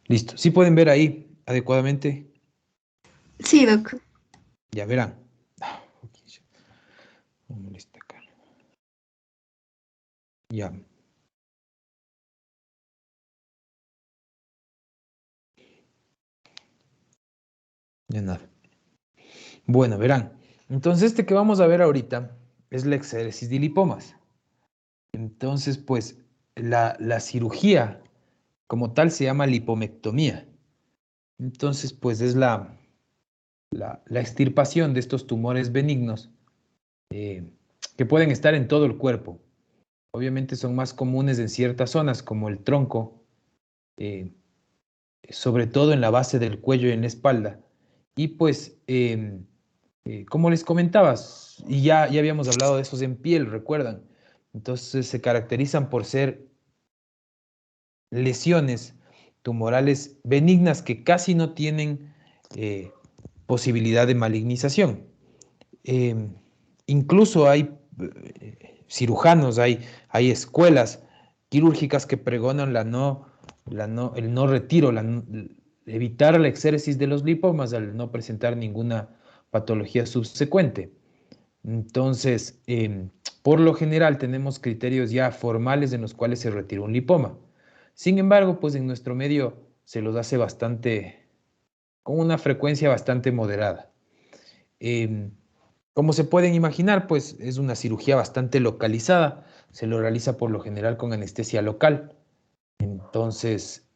Listo. ¿Sí pueden ver ahí adecuadamente? Sí, doc. Ya verán. Ok, no molesta acá. Ya. Ya nada. Bueno, verán. Entonces, este que vamos a ver ahorita es la exéresis de lipomas. Entonces, pues, la cirugía como tal se llama lipomectomía. Entonces, pues, es la extirpación de estos tumores benignos eh, que pueden estar en todo el cuerpo. Obviamente son más comunes en ciertas zonas, como el tronco, eh, sobre todo en la base del cuello y en la espalda. Y pues, como les comentabas, y ya habíamos hablado de esos en piel, ¿recuerdan? Entonces se caracterizan por ser lesiones tumorales benignas que casi no tienen eh, posibilidad de malignización. Eh, Incluso hay cirujanos, hay escuelas quirúrgicas que pregonan el no retiro, evitar la exéresis de los lipomas al no presentar ninguna patología subsecuente. Entonces, por lo general tenemos criterios ya formales en los cuales se retira un lipoma. Sin embargo, pues en nuestro medio se los hace con una frecuencia bastante moderada. Em, Como se pueden imaginar, pues es una cirugía bastante localizada. Se lo realiza por lo general con anestesia local. Entonces,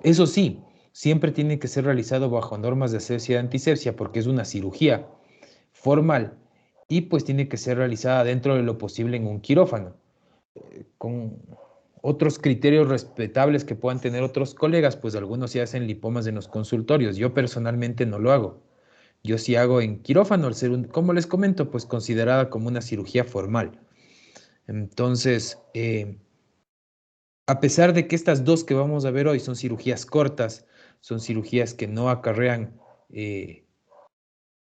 eso sí, siempre tiene que ser realizado bajo normas de asepsia y antisepsia porque es una cirugía formal y pues tiene que ser realizada dentro de lo posible en un quirófano, con otros criterios respetables que puedan tener otros colegas, pues algunos se hacen lipomas en los consultorios. Yo personalmente no lo hago. Yo sí hago en quirófano, al ser como les comento, pues considerada como una cirugía formal. Entonces, a pesar de que estas dos que vamos a ver hoy son cirugías cortas, son cirugías que no acarrean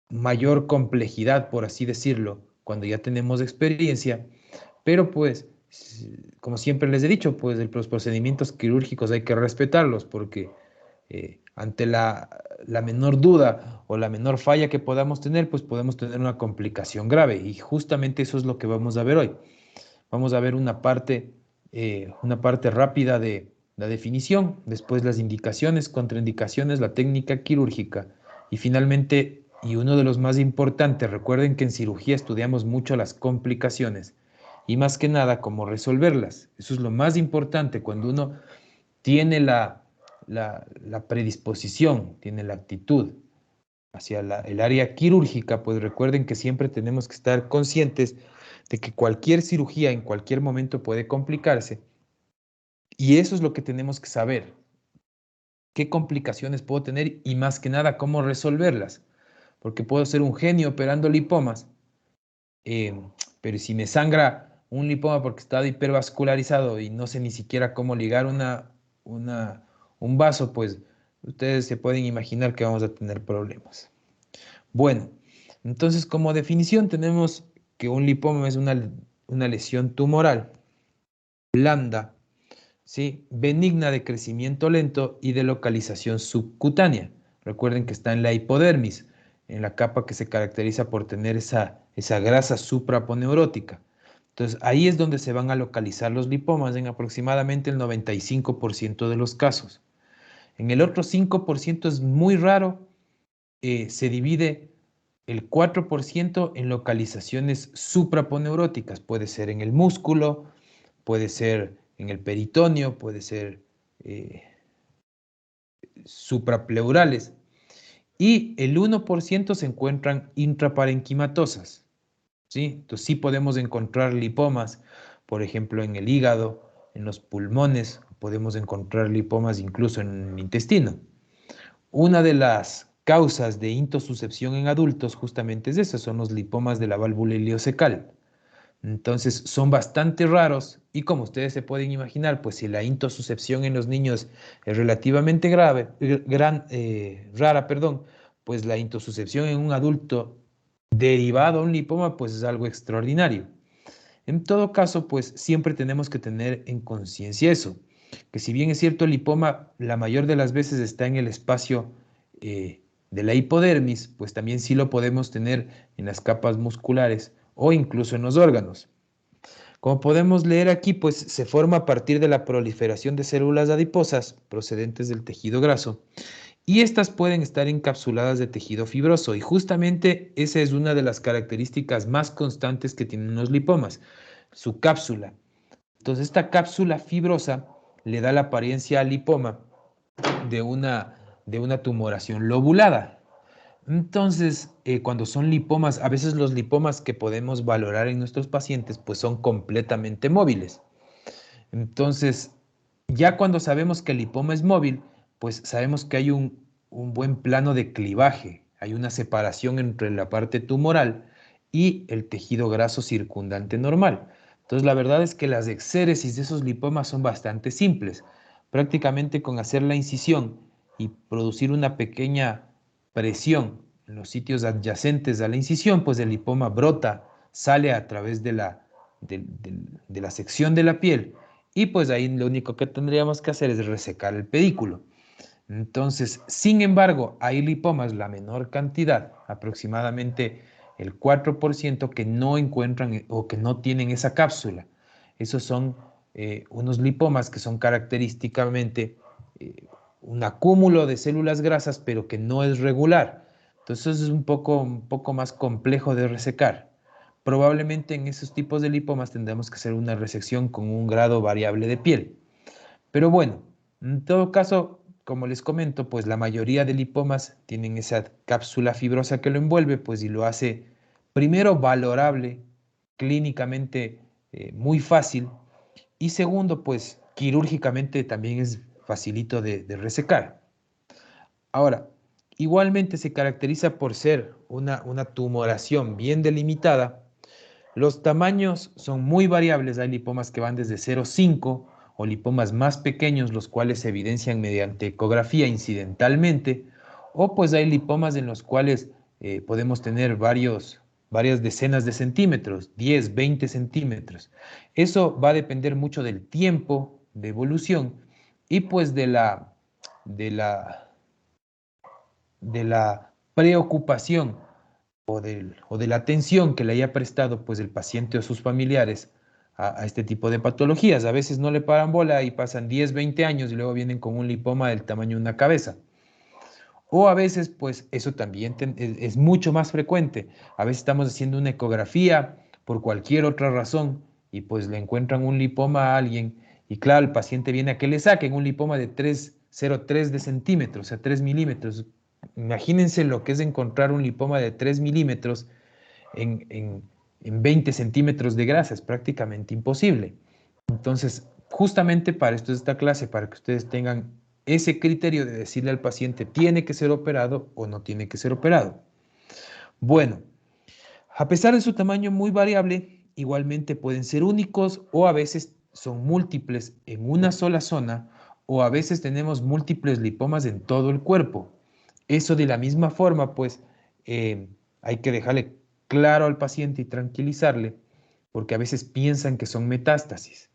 mayor complejidad, por así decirlo, cuando ya tenemos experiencia, pero pues, como siempre les he dicho, pues los procedimientos quirúrgicos hay que respetarlos porque ante la menor duda o la menor falla que podamos tener, pues podemos tener una complicación grave y justamente eso es lo que vamos a ver hoy. Vamos a ver una parte rápida de la definición, después las indicaciones, contraindicaciones, la técnica quirúrgica y finalmente, y uno de los más importantes, recuerden que en cirugía estudiamos mucho las complicaciones y más que nada cómo resolverlas. Eso es lo más importante cuando uno tiene la predisposición, tiene la actitud hacia el área quirúrgica, pues recuerden que siempre tenemos que estar conscientes de que cualquier cirugía en cualquier momento puede complicarse y eso es lo que tenemos que saber, qué complicaciones puedo tener y más que nada cómo resolverlas, porque puedo ser un genio operando lipomas, eh, pero si me sangra un lipoma porque está hipervascularizado y no sé ni siquiera cómo ligar una, un vaso, pues ustedes se pueden imaginar que vamos a tener problemas. Bueno, entonces como definición tenemos que un lipoma es una lesión tumoral blanda, ¿sí? Benigna de crecimiento lento y de localización subcutánea. Recuerden que está en la hipodermis, en la capa que se caracteriza por tener esa grasa supraponeurótica. Entonces ahí es donde se van a localizar los lipomas en aproximadamente el 95% de los casos. En el otro 5% es muy raro, se divide el 4% en localizaciones supraponeuróticas. Puede ser en el músculo, puede ser en el peritoneo, puede ser eh, suprapleurales. Y el 1% se encuentran intraparenquimatosas. ¿Sí? Entonces sí podemos encontrar lipomas, por ejemplo, en el hígado, en los pulmones, podemos encontrar lipomas incluso en el intestino. Una de las causas de intosuscepción en adultos justamente es esa, son los lipomas de la válvula ileocecal. Entonces son bastante raros y como ustedes se pueden imaginar, pues si la intosuscepción en los niños es relativamente rara, perdón, pues la intosuscepción en un adulto derivado a un lipoma, pues es algo extraordinario. En todo caso, pues siempre tenemos que tener en conciencia eso. que si bien es cierto el lipoma la mayor de las veces está en el espacio de la hipodermis, pues también sí lo podemos tener en las capas musculares o incluso en los órganos. Como podemos leer aquí, pues se forma a partir de la proliferación de células adiposas procedentes del tejido graso y estas pueden estar encapsuladas de tejido fibroso y justamente esa es una de las características más constantes que tienen los lipomas, su cápsula. Entonces esta cápsula fibrosa le da la apariencia al lipoma de una tumoración lobulada. Entonces, cuando son lipomas, a veces los lipomas que podemos valorar en nuestros pacientes, pues son completamente móviles. Entonces, ya cuando sabemos que el lipoma es móvil, pues sabemos que hay un buen plano de clivaje, hay una separación entre la parte tumoral y el tejido graso circundante normal. Entonces, la verdad es que las exéresis de esos lipomas son bastante simples. Prácticamente con hacer la incisión y producir una pequeña presión en los sitios adyacentes a la incisión, pues el lipoma brota, sale a través de la sección de la piel y pues ahí lo único que tendríamos que hacer es resecar el pedículo. Entonces, sin embargo, hay lipomas, la menor cantidad, aproximadamente el 4% que no encuentran o que no tienen esa cápsula. Esos son unos lipomas que son característicamente eh, un acúmulo de células grasas, pero que no es regular. Entonces es un poco más complejo de resecar. Probablemente en esos tipos de lipomas tendremos que hacer una resección con un grado variable de piel. Pero bueno, en todo caso, como les comento, pues la mayoría de lipomas tienen esa cápsula fibrosa que lo envuelve, pues y lo hace primero valorable, clínicamente muy fácil, y segundo, pues quirúrgicamente también es facilito de resecar. Ahora, igualmente se caracteriza por ser una tumoración bien delimitada. Los tamaños son muy variables. Hay lipomas que van desde 0,5 o lipomas más pequeños, los cuales se evidencian mediante ecografía incidentalmente, o pues hay lipomas en los cuales podemos tener varias decenas de centímetros, 10, 20 centímetros. Eso va a depender mucho del tiempo de evolución y pues de la, de la preocupación o de la atención que le haya prestado pues el paciente o sus familiares a este tipo de patologías. A veces no le paran bola y pasan 10, 20 años y luego vienen con un lipoma del tamaño de una cabeza. O a veces pues eso también es mucho más frecuente. A veces estamos haciendo una ecografía por cualquier otra razón y pues le encuentran un lipoma a alguien y claro, el paciente viene a que le saquen un lipoma de 3,03 de centímetros, o sea, 3 milímetros. Imagínense lo que es encontrar un lipoma de 3 milímetros en, en, en 20 centímetros de grasa, es prácticamente imposible. Entonces, justamente para esto es esta clase, para que ustedes tengan ese criterio de decirle al paciente, ¿tiene que ser operado o no tiene que ser operado? Bueno, a pesar de su tamaño muy variable, igualmente pueden ser únicos o a veces son múltiples en una sola zona o a veces tenemos múltiples lipomas en todo el cuerpo. Eso de la misma forma, pues hay que dejarle claro al paciente y tranquilizarle porque a veces piensan que son metástasis.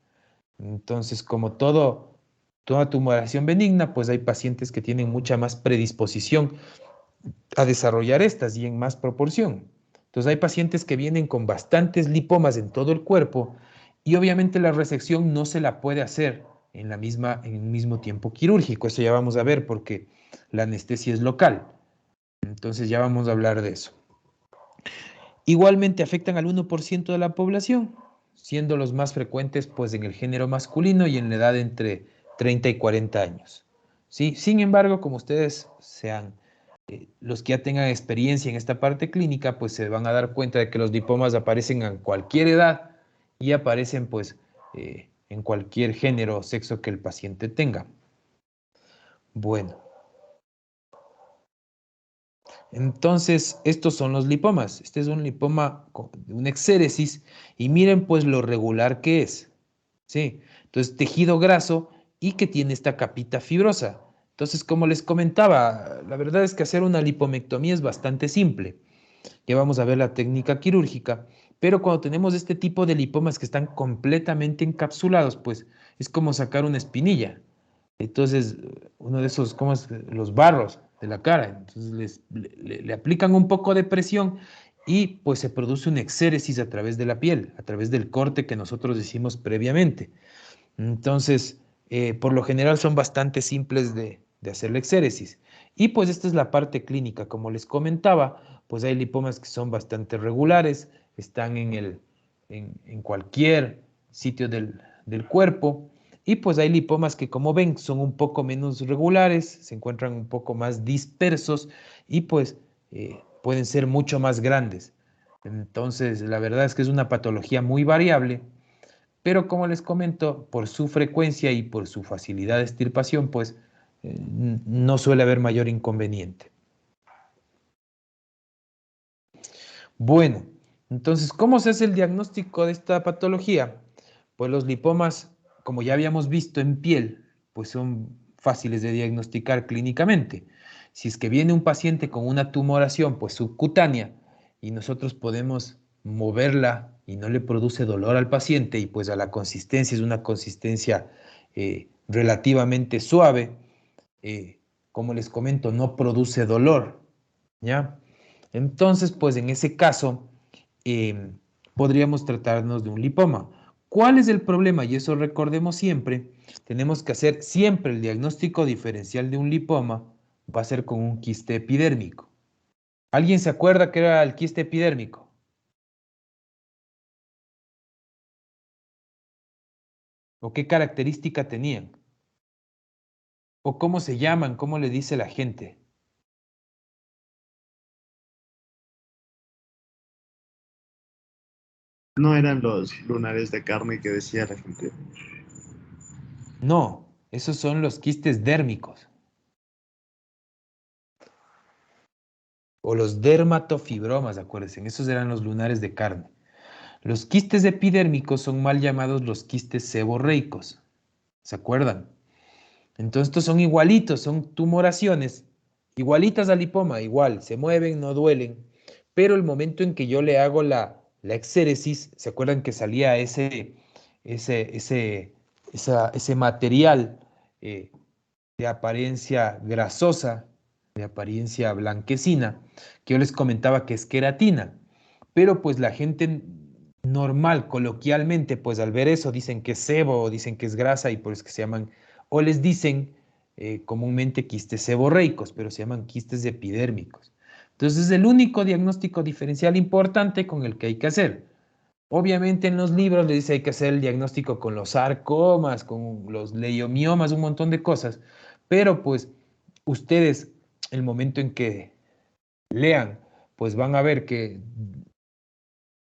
Entonces, como toda tumoración benigna, pues hay pacientes que tienen mucha más predisposición a desarrollar estas y en más proporción. Entonces hay pacientes que vienen con bastantes lipomas en todo el cuerpo y obviamente la resección no se la puede hacer en el mismo tiempo quirúrgico. Eso ya vamos a ver porque la anestesia es local. Entonces ya vamos a hablar de eso. Igualmente afectan al 1% de la población, siendo los más frecuentes pues en el género masculino y en la edad entre 30 y 40 años. ¿Sí? Sin embargo, como ustedes sean los que ya tengan experiencia en esta parte clínica, pues se van a dar cuenta de que los lipomas aparecen en cualquier edad y aparecen pues en cualquier género o sexo que el paciente tenga. Bueno, entonces estos son los lipomas. Este es un lipoma, un exéresis y miren pues lo regular que es. ¿Sí? Entonces tejido graso y que tiene esta capita fibrosa. Entonces, como les comentaba, la verdad es que hacer una lipomectomía es bastante simple. Ya vamos a ver la técnica quirúrgica, Pero cuando tenemos este tipo de lipomas que están completamente encapsulados, pues es como sacar una espinilla. Entonces, uno de esos, ¿cómo es? Los barros de la cara. Entonces, le aplican un poco de presión y pues se produce una exéresis a través de la piel, a través del corte que nosotros hicimos previamente. Entonces, por lo general son bastante simples de hacer la exéresis. Y pues esta es la parte clínica. Como les comentaba, pues hay lipomas que son bastante regulares, están en cualquier sitio del cuerpo. Y pues hay lipomas que, como ven, son un poco menos regulares, se encuentran un poco más dispersos y pues pueden ser mucho más grandes. Entonces, la verdad es que es una patología muy variable, pero como les comento, por su frecuencia y por su facilidad de extirpación, pues no suele haber mayor inconveniente. Bueno, entonces, ¿cómo se hace el diagnóstico de esta patología? Pues los lipomas, como ya habíamos visto en piel, pues son fáciles de diagnosticar clínicamente. Si es que viene un paciente con una tumoración, pues subcutánea, y nosotros podemos moverla y no le produce dolor al paciente, y pues a la consistencia es una consistencia relativamente suave, como les comento, no produce dolor, ¿ya? Entonces, pues en ese caso, eh, podríamos tratarnos de un lipoma. ¿Cuál es el problema? Y eso recordemos siempre, tenemos que hacer siempre el diagnóstico diferencial de un lipoma, va a ser con un quiste epidérmico. ¿Alguien se acuerda qué era el quiste epidérmico? ¿O qué característica tenían? ¿O cómo se llaman? ¿Cómo le dice la gente? No eran los lunares de carne que decía la gente. No, esos son los quistes dérmicos o los dermatofibromas, acuérdense, esos eran los lunares de carne. Los quistes epidérmicos son mal llamados los quistes seborreicos, ¿se acuerdan? Entonces estos son igualitos, son tumoraciones, igualitas al lipoma, igual, se mueven, no duelen, pero el momento en que yo le hago la exéresis, ¿se acuerdan que salía ese material eh, de apariencia grasosa, de apariencia blanquecina, que yo les comentaba que es queratina? Pero pues la gente normal, coloquialmente, pues al ver eso dicen que es sebo, o dicen que es grasa y por eso que se llaman, o les dicen comúnmente quistes seborreicos, pero se llaman quistes epidérmicos. Entonces es el único diagnóstico diferencial importante con el que hay que hacer. Obviamente en los libros les dice hay que hacer el diagnóstico con los sarcomas, con los leiomiomas, un montón de cosas, pero pues ustedes, el momento en que lean, pues van a ver que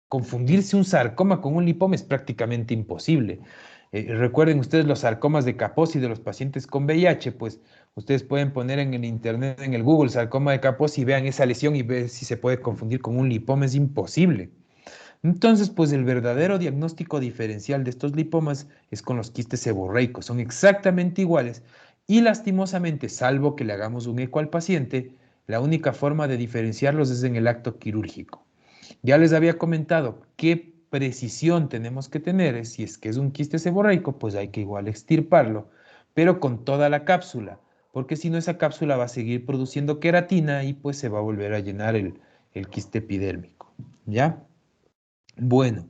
confundirse un sarcoma con un lipoma es prácticamente imposible. Recuerden ustedes los sarcomas de Kaposi de los pacientes con VIH, pues ustedes pueden poner en el internet, en el Google, sarcoma de Kaposi y vean esa lesión y ver si se puede confundir con un lipoma, es imposible. Entonces, pues el verdadero diagnóstico diferencial de estos lipomas es con los quistes seborreicos, son exactamente iguales y lastimosamente, salvo que le hagamos un eco al paciente, la única forma de diferenciarlos es en el acto quirúrgico. Ya les había comentado qué precisión tenemos que tener. Si es que es un quiste seborreico, pues hay que igual extirparlo, pero con toda la cápsula, porque si no esa cápsula va a seguir produciendo queratina y pues se va a volver a llenar el quiste epidérmico. ¿Ya? Bueno,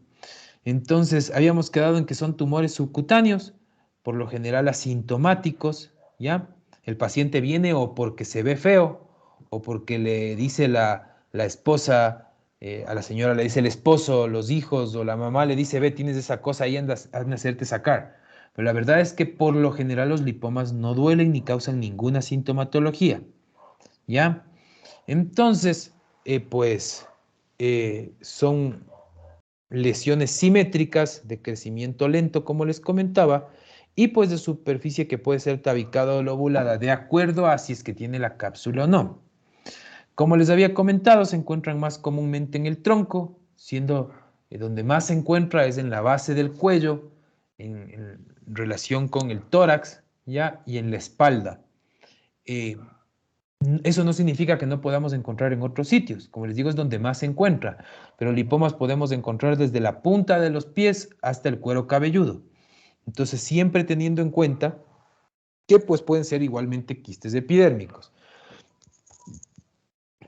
entonces habíamos quedado en que son tumores subcutáneos, por lo general asintomáticos, ¿ya? El paciente viene o porque se ve feo o porque le dice la esposa, a la señora le dice el esposo, los hijos o la mamá le dice, ve, tienes esa cosa ahí, anda a hacerte sacar. Pero la verdad es que por lo general los lipomas no duelen ni causan ninguna sintomatología, ¿ya? Entonces, pues son lesiones simétricas de crecimiento lento, como les comentaba, y pues de superficie que puede ser tabicada o lobulada, de acuerdo a si es que tiene la cápsula o no. Como les había comentado, se encuentran más comúnmente en el tronco, siendo donde más se encuentra es en la base del cuello, en relación con el tórax, ¿ya? Y en la espalda. Eh, Eso no significa que no podamos encontrar en otros sitios. Como les digo, es donde más se encuentra. Pero lipomas podemos encontrar desde la punta de los pies hasta el cuero cabelludo. Entonces, siempre teniendo en cuenta que pues, pueden ser igualmente quistes epidérmicos.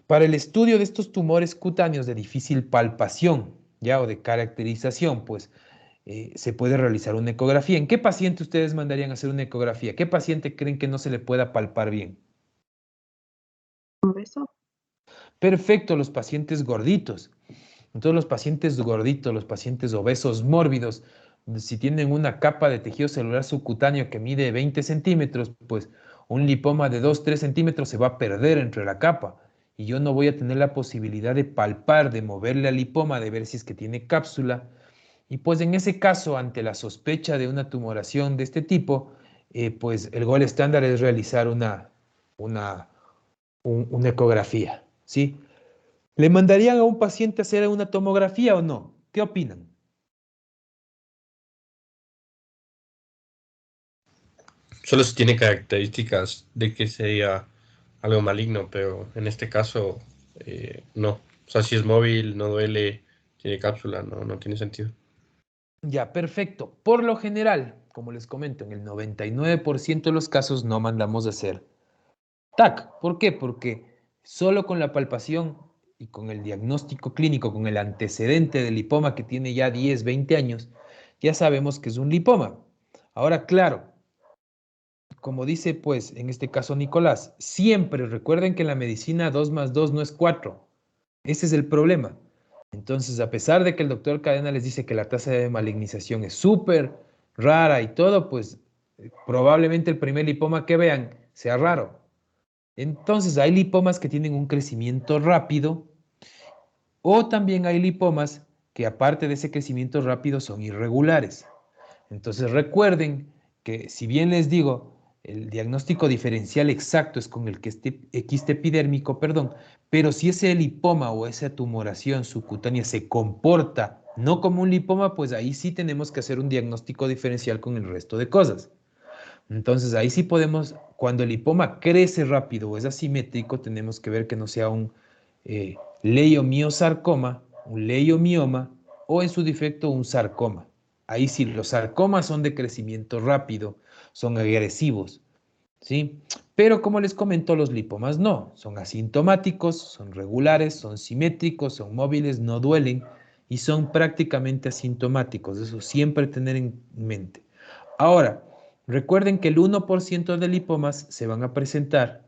Para el estudio de estos tumores cutáneos de difícil palpación, ya, o de caracterización, pues se puede realizar una ecografía. ¿En qué paciente ustedes mandarían a hacer una ecografía? ¿Qué paciente creen que no se le pueda palpar bien? Un beso. Perfecto, los pacientes gorditos. Entonces los pacientes gorditos, los pacientes obesos mórbidos, si tienen una capa de tejido celular subcutáneo que mide 20 centímetros, pues un lipoma de 2-3 centímetros se va a perder entre la capa y yo no voy a tener la posibilidad de palpar, de moverle al lipoma, de ver si es que tiene cápsula. Y pues en ese caso, ante la sospecha de una tumoración de este tipo, pues el gol estándar es realizar una, una ecografía, ¿sí? ¿Le mandarían a un paciente a hacer una tomografía o no? ¿Qué opinan? Solo si tiene características de que sería algo maligno, pero en este caso no. O sea, si es móvil, no duele, tiene cápsula, no tiene sentido. Ya, perfecto. Por lo general, como les comento, en el 99% de los casos no mandamos a hacer TAC. ¿Por qué? Porque solo con la palpación y con el diagnóstico clínico, con el antecedente del lipoma que tiene ya 10, 20 años, ya sabemos que es un lipoma. Ahora, claro, como dice pues en este caso Nicolás, siempre recuerden que en la medicina 2 más 2 no es 4. Ese es el problema. Entonces, a pesar de que el doctor Cadena les dice que la tasa de malignización es súper rara y todo, pues probablemente el primer lipoma que vean sea raro. Entonces, hay lipomas que tienen un crecimiento rápido o también hay lipomas que aparte de ese crecimiento rápido son irregulares. Entonces, recuerden que si bien les digo, el diagnóstico diferencial exacto es con el que quiste epidérmico, perdón, pero si ese lipoma o esa tumoración subcutánea se comporta no como un lipoma, pues ahí sí tenemos que hacer un diagnóstico diferencial con el resto de cosas. Entonces ahí sí podemos, cuando el lipoma crece rápido o es asimétrico, tenemos que ver que no sea un leiomiosarcoma, un leiomioma o en su defecto un sarcoma. Ahí sí, los sarcomas son de crecimiento rápido, son agresivos, ¿sí? Pero como les comento, los lipomas no, son asintomáticos, son regulares, son simétricos, son móviles, no duelen y son prácticamente asintomáticos. Eso siempre tener en mente. Ahora, recuerden que el 1% de lipomas se van a presentar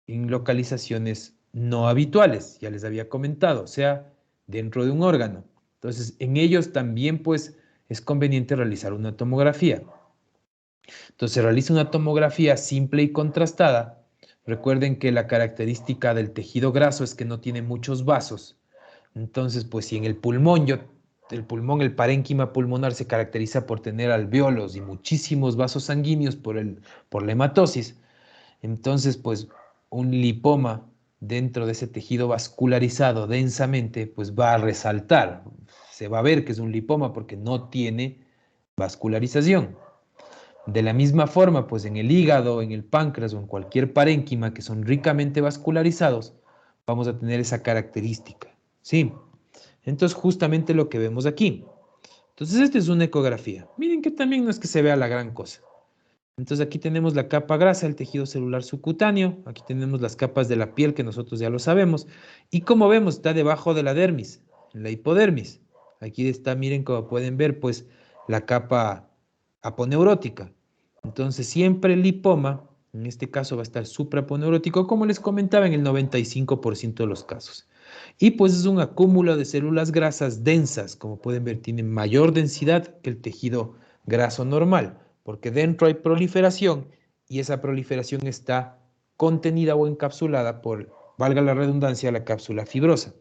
en localizaciones no habituales, ya les había comentado, o sea, dentro de un órgano. Entonces, en ellos también pues es conveniente realizar una tomografía. Entonces, se realiza una tomografía simple y contrastada. Recuerden que la característica del tejido graso es que no tiene muchos vasos. Entonces, pues si en el pulmón, el pulmón, el parénquima pulmonar se caracteriza por tener alvéolos y muchísimos vasos sanguíneos por la hematosis, entonces, pues un lipoma dentro de ese tejido vascularizado densamente, pues va a resaltar. Se va a ver que es un lipoma porque no tiene vascularización. De la misma forma, pues en el hígado, en el páncreas o en cualquier parénquima que son ricamente vascularizados, vamos a tener esa característica. ¿Sí? Entonces, justamente lo que vemos aquí. Entonces, esta es una ecografía. Miren que también no es que se vea la gran cosa. Entonces, aquí tenemos la capa grasa, el tejido celular subcutáneo. Aquí tenemos las capas de la piel que nosotros ya lo sabemos. Y como vemos, está debajo de la dermis, en la hipodermis. Aquí está, miren como pueden ver, pues la capa aponeurótica. Entonces, siempre el lipoma, en este caso va a estar supraponeurótico, como les comentaba, en el 95% de los casos. Y pues es un acúmulo de células grasas densas, como pueden ver, tiene mayor densidad que el tejido graso normal, porque dentro hay proliferación y esa proliferación está contenida o encapsulada por, valga la redundancia, la cápsula fibrosa.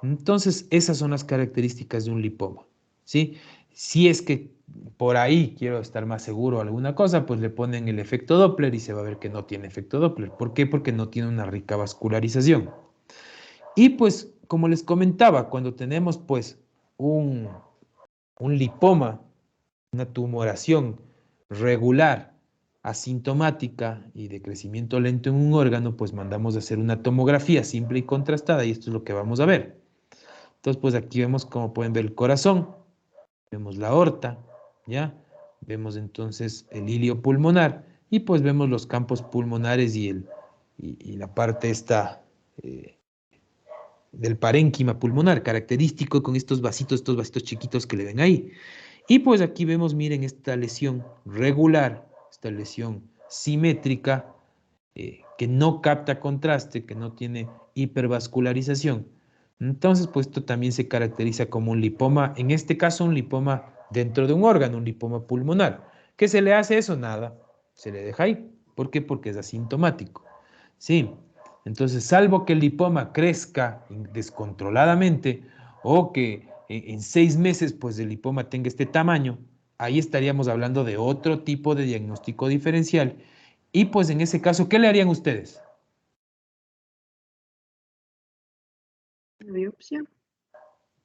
Entonces, esas son las características de un lipoma, ¿sí? Si es que por ahí quiero estar más seguro de alguna cosa, pues le ponen el efecto Doppler y se va a ver que no tiene efecto Doppler. ¿Por qué? Porque no tiene una rica vascularización. Y pues, como les comentaba, cuando tenemos pues un lipoma, una tumoración regular asintomática y de crecimiento lento en un órgano, pues mandamos a hacer una tomografía simple y contrastada y esto es lo que vamos a ver. Entonces, pues aquí vemos, como pueden ver, el corazón, vemos la aorta, ¿ya? Vemos entonces el ilio pulmonar y pues vemos los campos pulmonares y la parte esta del parénquima pulmonar, característico con estos vasitos chiquitos que le ven ahí. Y pues aquí vemos, miren, esta lesión regular, esta lesión simétrica, que no capta contraste, que no tiene hipervascularización. Entonces, pues esto también se caracteriza como un lipoma, en este caso un lipoma dentro de un órgano, un lipoma pulmonar. ¿Qué se le hace eso? Nada, se le deja ahí. ¿Por qué? Porque es asintomático. Sí, entonces, salvo que el lipoma crezca descontroladamente o que en 6 meses pues el lipoma tenga este tamaño, ahí estaríamos hablando de otro tipo de diagnóstico diferencial. Y pues en ese caso, ¿qué le harían ustedes? La biopsia.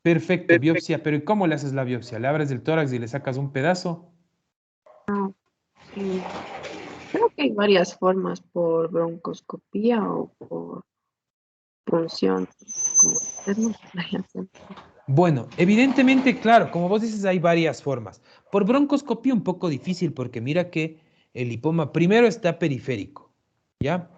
Perfecto, biopsia, pero ¿y cómo le haces la biopsia? ¿Le abres el tórax y le sacas un pedazo? Mm, Creo que hay varias formas por broncoscopía o por punción, como ustedes nos hacen. Bueno, evidentemente, claro, como vos dices, hay varias formas. Por broncoscopía un poco difícil porque mira que el lipoma primero está periférico, ¿ya?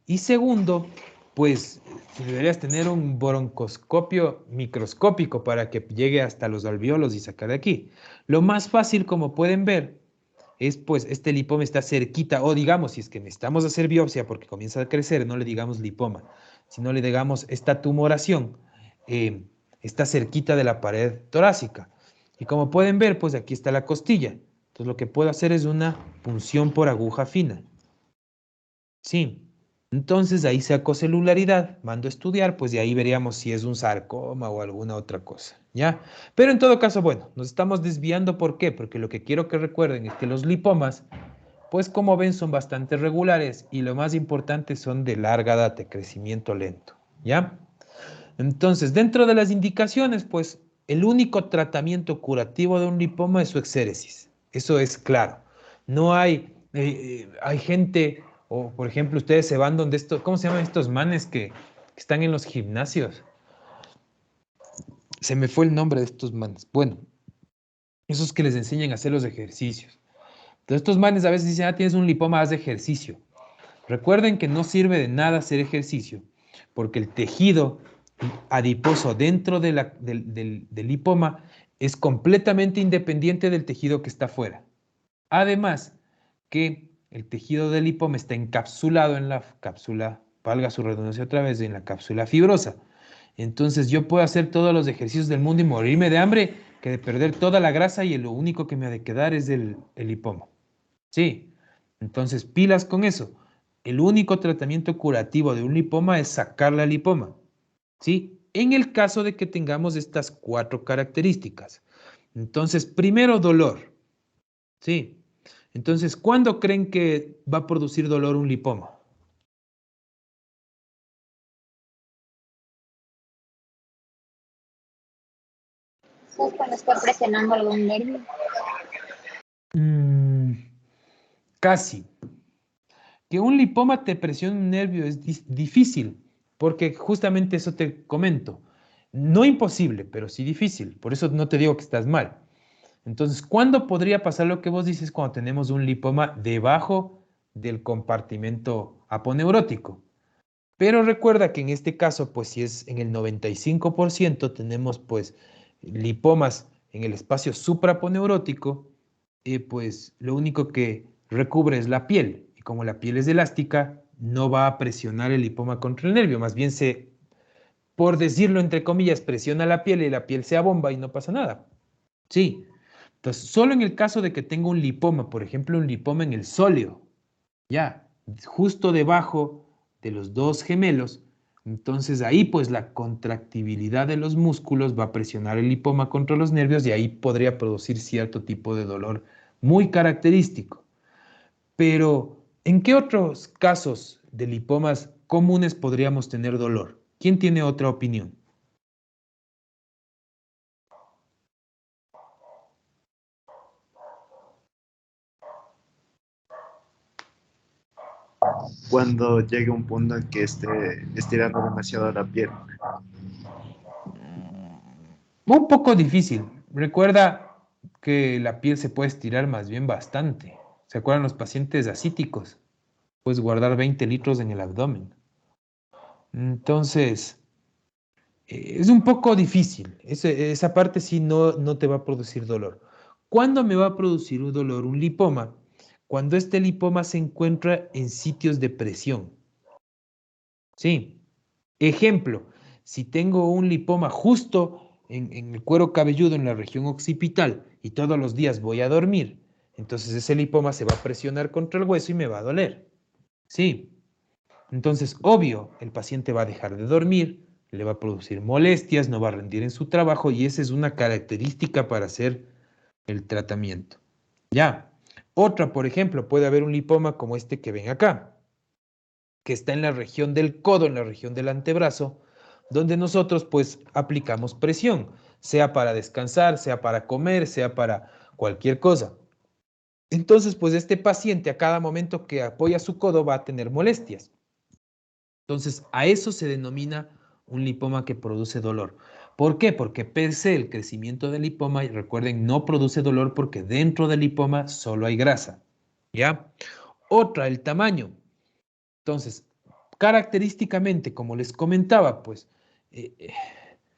Y segundo, pues deberías tener un broncoscopio microscópico para que llegue hasta los alvéolos y sacar de aquí. Lo más fácil, como pueden ver, es pues este lipoma está cerquita, o digamos, si es que necesitamos hacer biopsia porque comienza a crecer, no le digamos lipoma, sino le digamos esta tumoración, eh, está cerquita de la pared torácica. Y como pueden ver, pues aquí está la costilla. Entonces lo que puedo hacer es una punción por aguja fina. Sí. Entonces ahí saco celularidad, mando a estudiar, pues de ahí veríamos si es un sarcoma o alguna otra cosa, ¿ya? Pero en todo caso, bueno, nos estamos desviando, ¿por qué? Porque lo que quiero que recuerden es que los lipomas, pues como ven, son bastante regulares y lo más importante son de larga data, de crecimiento lento, ¿ya? Entonces, dentro de las indicaciones, pues el único tratamiento curativo de un lipoma es su exéresis. Eso es claro. No hay, hay gente, o por ejemplo, ustedes se van donde estos, ¿cómo se llaman estos manes que están en los gimnasios? Se me fue el nombre de estos manes. Bueno, esos que les enseñan a hacer los ejercicios. Entonces, estos manes a veces dicen, ah, tienes un lipoma, haz ejercicio. Recuerden que no sirve de nada hacer ejercicio, porque el tejido adiposo dentro del lipoma es completamente independiente del tejido que está afuera. Además, que el tejido del lipoma está encapsulado en la cápsula, valga su redundancia otra vez, en la cápsula fibrosa. Entonces yo puedo hacer todos los ejercicios del mundo y morirme de hambre que de perder toda la grasa y lo único que me ha de quedar es el lipoma. Sí, entonces pilas con eso. El único tratamiento curativo de un lipoma es sacar la lipoma. ¿Sí? En el caso de que tengamos estas 4 características. Entonces, primero dolor. ¿Sí? Entonces, ¿cuándo creen que va a producir dolor un lipoma? ¿Sabes cuando está presionando algún nervio? Mm, casi. Que un lipoma te presione un nervio es difícil, porque justamente eso te comento. No imposible, pero sí difícil. Por eso no te digo que estás mal. Entonces, ¿cuándo podría pasar lo que vos dices cuando tenemos un lipoma debajo del compartimento aponeurótico? Pero recuerda que en este caso, pues si es en el 95%, tenemos pues lipomas en el espacio supraponeurótico, pues lo único que recubre es la piel. Y como la piel es elástica, no va a presionar el lipoma contra el nervio, más bien se, por decirlo entre comillas, presiona la piel y la piel se abomba y no pasa nada. Sí. Entonces, solo en el caso de que tenga un lipoma, por ejemplo, un lipoma en el sóleo, ya, justo debajo de los dos gemelos, entonces ahí pues la contractibilidad de los músculos va a presionar el lipoma contra los nervios y ahí podría producir cierto tipo de dolor muy característico. Pero, ¿en qué otros casos de lipomas comunes podríamos tener dolor? ¿Quién tiene otra opinión? cuando llegue un punto en que esté estirando demasiado la piel. Un poco difícil. Recuerda que la piel se puede estirar más bien bastante. ¿Se acuerdan los pacientes ascíticos? Puedes guardar 20 litros en el abdomen. Entonces, es un poco difícil. Esa parte sí no te va a producir dolor. ¿Cuándo me va a producir un dolor? Un lipoma. Cuando este lipoma se encuentra en sitios de presión. Sí. Ejemplo, si tengo un lipoma justo en el cuero cabelludo en la región occipital y todos los días voy a dormir, entonces ese lipoma se va a presionar contra el hueso y me va a doler. Sí. Entonces, obvio, el paciente va a dejar de dormir, le va a producir molestias, no va a rendir en su trabajo y esa es una característica para hacer el tratamiento. Ya. Otra, por ejemplo, puede haber un lipoma como este que ven acá, que está en la región del codo, en la región del antebrazo, donde nosotros pues aplicamos presión, sea para descansar, sea para comer, sea para cualquier cosa. Entonces, pues este paciente a cada momento que apoya su codo va a tener molestias. Entonces, a eso se denomina un lipoma que produce dolor. ¿Por qué? Porque per se el crecimiento del lipoma, y recuerden, no produce dolor porque dentro del lipoma solo hay grasa. ¿Ya? Otra, el tamaño. Entonces, característicamente, como les comentaba, pues,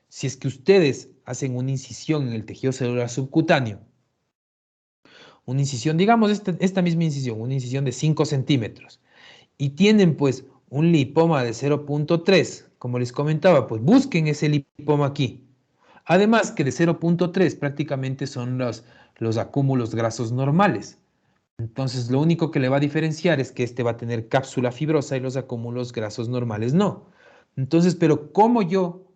si es que ustedes hacen una incisión en el tejido celular subcutáneo, una incisión, digamos esta misma incisión, una incisión de 5 centímetros, y tienen pues un lipoma de 0.3, como les comentaba, pues busquen ese lipoma aquí. Además que de 0.3 prácticamente son los acúmulos grasos normales. Entonces lo único que le va a diferenciar es que este va a tener cápsula fibrosa y los acúmulos grasos normales no. Entonces, pero ¿cómo yo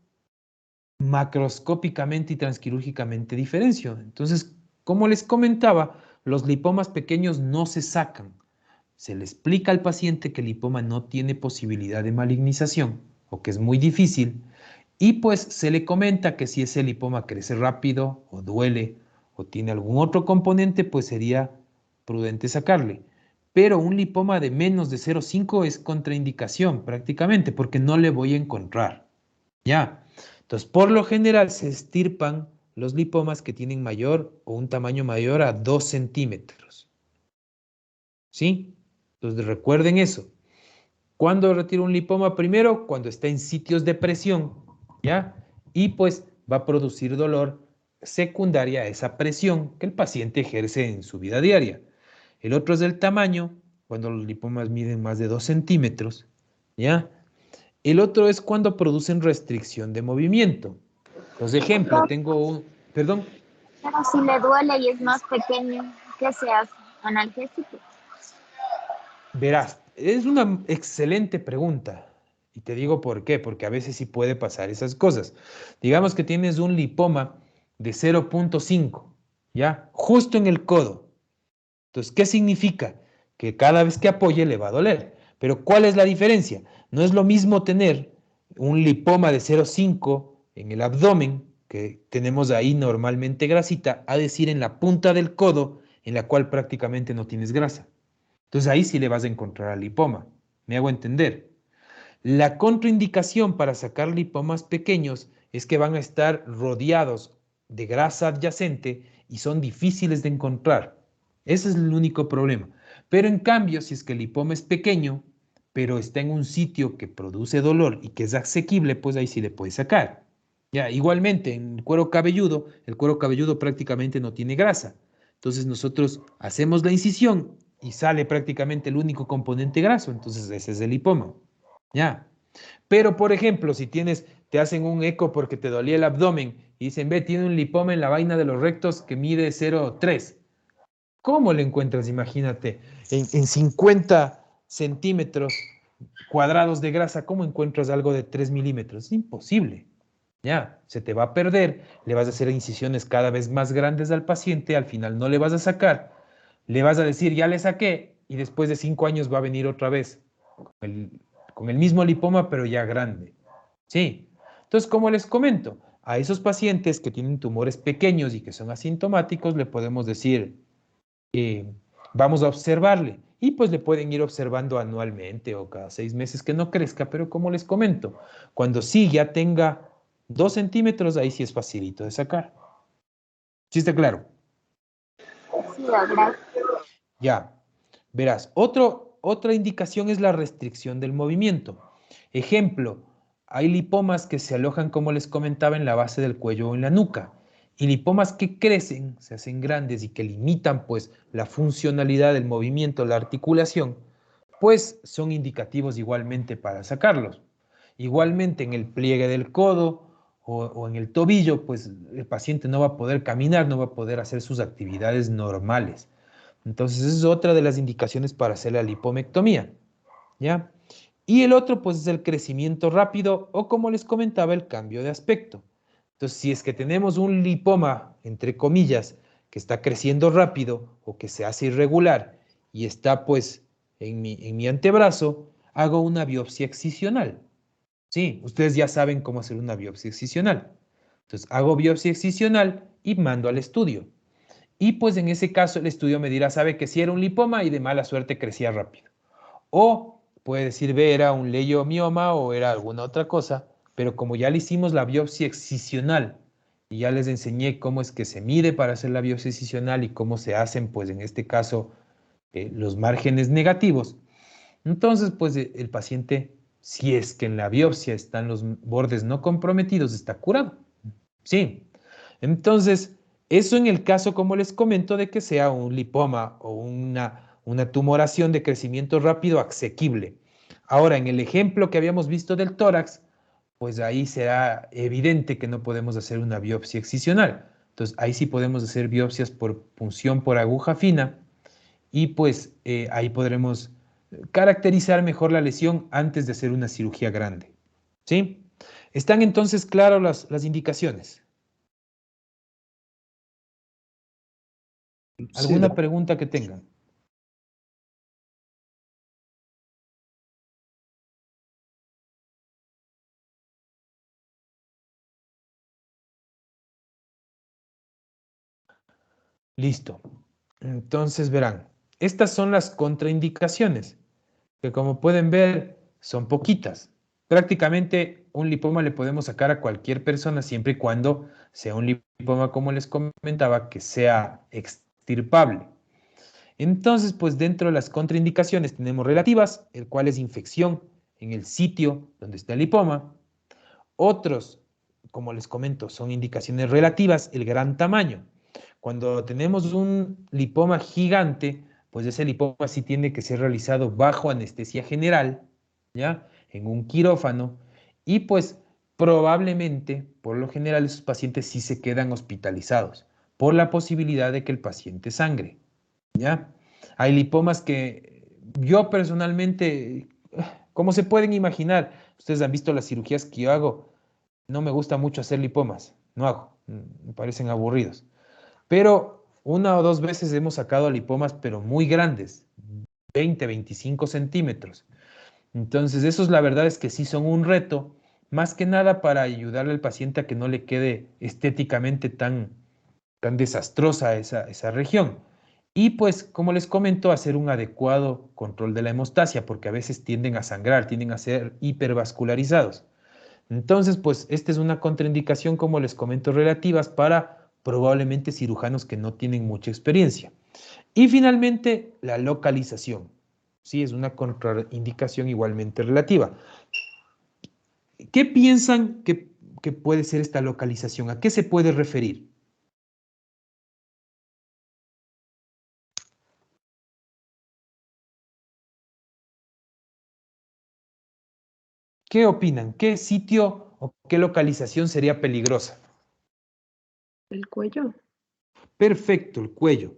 macroscópicamente y transquirúrgicamente diferencio? Entonces, como les comentaba, los lipomas pequeños no se sacan. Se le explica al paciente que el lipoma no tiene posibilidad de malignización o que es muy difícil y pues se le comenta que si ese lipoma crece rápido o duele o tiene algún otro componente, pues sería prudente sacarle. Pero un lipoma de menos de 0,5 es contraindicación prácticamente porque no le voy a encontrar. Ya. Entonces, por lo general se extirpan los lipomas que tienen mayor o un tamaño mayor a 2 centímetros. ¿Sí? Entonces recuerden eso. ¿Cuándo retiro un lipoma? Primero, cuando está en sitios de presión, ¿ya? Y pues va a producir dolor secundaria a esa presión que el paciente ejerce en su vida diaria. El otro es del tamaño, cuando los lipomas miden más de 2 centímetros, ¿ya? El otro es cuando producen restricción de movimiento. Entonces, ejemplo, tengo un... Perdón. Pero si le duele y es más pequeño, ¿qué se hace? ¿Analgésico? Verás, es una excelente pregunta. Y te digo por qué, porque a veces sí puede pasar esas cosas. Digamos que tienes un lipoma de 0.5, ¿ya? Justo en el codo. Entonces, ¿qué significa? Que cada vez que apoye le va a doler. Pero ¿cuál es la diferencia? No es lo mismo tener un lipoma de 0.5 en el abdomen, que tenemos ahí normalmente grasita, a decir en la punta del codo, en la cual prácticamente no tienes grasa. Entonces ahí sí le vas a encontrar al lipoma. ¿Me hago entender? La contraindicación para sacar lipomas pequeños es que van a estar rodeados de grasa adyacente y son difíciles de encontrar. Ese es el único problema. Pero en cambio, si es que el lipoma es pequeño, pero está en un sitio que produce dolor y que es asequible, pues ahí sí le puedes sacar. Ya, igualmente, en el cuero cabelludo prácticamente no tiene grasa. Entonces nosotros hacemos la incisión y sale prácticamente el único componente graso, entonces ese es el lipoma. Ya. Pero, por ejemplo, si te hacen un eco porque te dolía el abdomen y dicen, ve, tiene un lipoma en la vaina de los rectos que mide 0,3. ¿Cómo le encuentras? Imagínate, en 50 centímetros cuadrados de grasa, ¿cómo encuentras algo de 3 milímetros? Es imposible. Ya, se te va a perder, le vas a hacer incisiones cada vez más grandes al paciente, al final no le vas a sacar, le vas a decir, ya le saqué, y después de 5 años va a venir otra vez con el mismo lipoma, pero ya grande. Sí. Entonces, como les comento, a esos pacientes que tienen tumores pequeños y que son asintomáticos, le podemos decir, vamos a observarle. y pues le pueden ir observando anualmente o cada 6 meses que no crezca, pero como les comento, cuando sí ya tenga 2 centímetros, ahí sí es facilito de sacar. ¿Sí está claro? Sí, gracias. Ya, verás, otra indicación es la restricción del movimiento. Ejemplo, hay lipomas que se alojan, como les comentaba, en la base del cuello o en la nuca. Y lipomas que crecen, se hacen grandes y que limitan pues la funcionalidad del movimiento, la articulación, pues son indicativos igualmente para sacarlos. Igualmente en el pliegue del codo o en el tobillo, pues el paciente no va a poder caminar, no va a poder hacer sus actividades normales. Entonces, esa es otra de las indicaciones para hacer la lipomectomía, ¿ya? Y el otro, pues, es el crecimiento rápido o, como les comentaba, el cambio de aspecto. Entonces, si es que tenemos un lipoma, entre comillas, que está creciendo rápido o que se hace irregular y está, pues, en mi antebrazo, hago una biopsia excisional. Sí, ustedes ya saben cómo hacer una biopsia excisional. Entonces, hago biopsia excisional y mando al estudio. Y pues en ese caso el estudio me dirá, sabe que si era un lipoma y de mala suerte crecía rápido. O puede decir, ve, era un leiomioma o era alguna otra cosa, pero como ya le hicimos la biopsia excisional y ya les enseñé cómo es que se mide para hacer la biopsia excisional y cómo se hacen, pues en este caso, los márgenes negativos, entonces pues el paciente, si es que en la biopsia están los bordes no comprometidos, está curado. Sí. Entonces, eso en el caso, como les comento, de que sea un lipoma o una tumoración de crecimiento rápido asequible. Ahora, en el ejemplo que habíamos visto del tórax, pues ahí será evidente que no podemos hacer una biopsia excisional. Entonces, ahí sí podemos hacer biopsias por punción por aguja fina y pues ahí podremos caracterizar mejor la lesión antes de hacer una cirugía grande. ¿Sí? ¿Están entonces claras las indicaciones? Sí, ¿Alguna pregunta que tengan? Listo. Entonces verán, estas son las contraindicaciones, que como pueden ver son poquitas. Prácticamente un lipoma le podemos sacar a cualquier persona siempre y cuando sea un lipoma, como les comentaba, que sea extirpable. Entonces, pues dentro de las contraindicaciones tenemos relativas, el cual es infección en el sitio donde está el lipoma. Otros, como les comento, son indicaciones relativas, el gran tamaño. Cuando tenemos un lipoma gigante, pues ese lipoma sí tiene que ser realizado bajo anestesia general, ¿ya? En un quirófano, y pues probablemente, por lo general, esos pacientes sí se quedan hospitalizados por la posibilidad de que el paciente sangre, ¿ya? Hay lipomas que yo personalmente, como se pueden imaginar, ustedes han visto las cirugías que yo hago, no me gusta mucho hacer lipomas, no hago, me parecen aburridos. Pero una o dos veces hemos sacado lipomas, pero muy grandes, 20, 25 centímetros. Entonces, esos la verdad es que sí son un reto, más que nada para ayudarle al paciente a que no le quede estéticamente tan desastrosa esa región. Y pues, como les comento, hacer un adecuado control de la hemostasia, porque a veces tienden a sangrar, tienden a ser hipervascularizados. Entonces, pues esta es una contraindicación, como les comento, relativas para probablemente cirujanos que no tienen mucha experiencia. Y finalmente, la localización. Sí, es una contraindicación igualmente relativa. ¿Qué piensan que puede ser esta localización? ¿A qué se puede referir? ¿Qué opinan? ¿Qué sitio o qué localización sería peligrosa? El cuello. Perfecto, el cuello.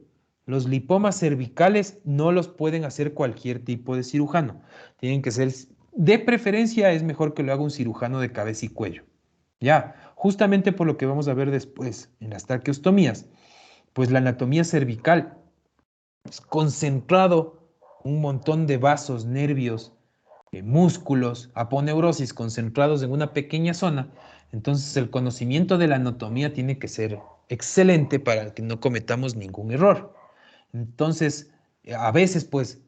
Los lipomas cervicales no los pueden hacer cualquier tipo de cirujano. Tienen que ser, de preferencia es mejor que lo haga un cirujano de cabeza y cuello. Ya, justamente por lo que vamos a ver después en las traqueostomías, pues la anatomía cervical es concentrado un montón de vasos, nervios, músculos, aponeurosis concentrados en una pequeña zona. Entonces el conocimiento de la anatomía tiene que ser excelente para que no cometamos ningún error. Entonces, a veces, pues,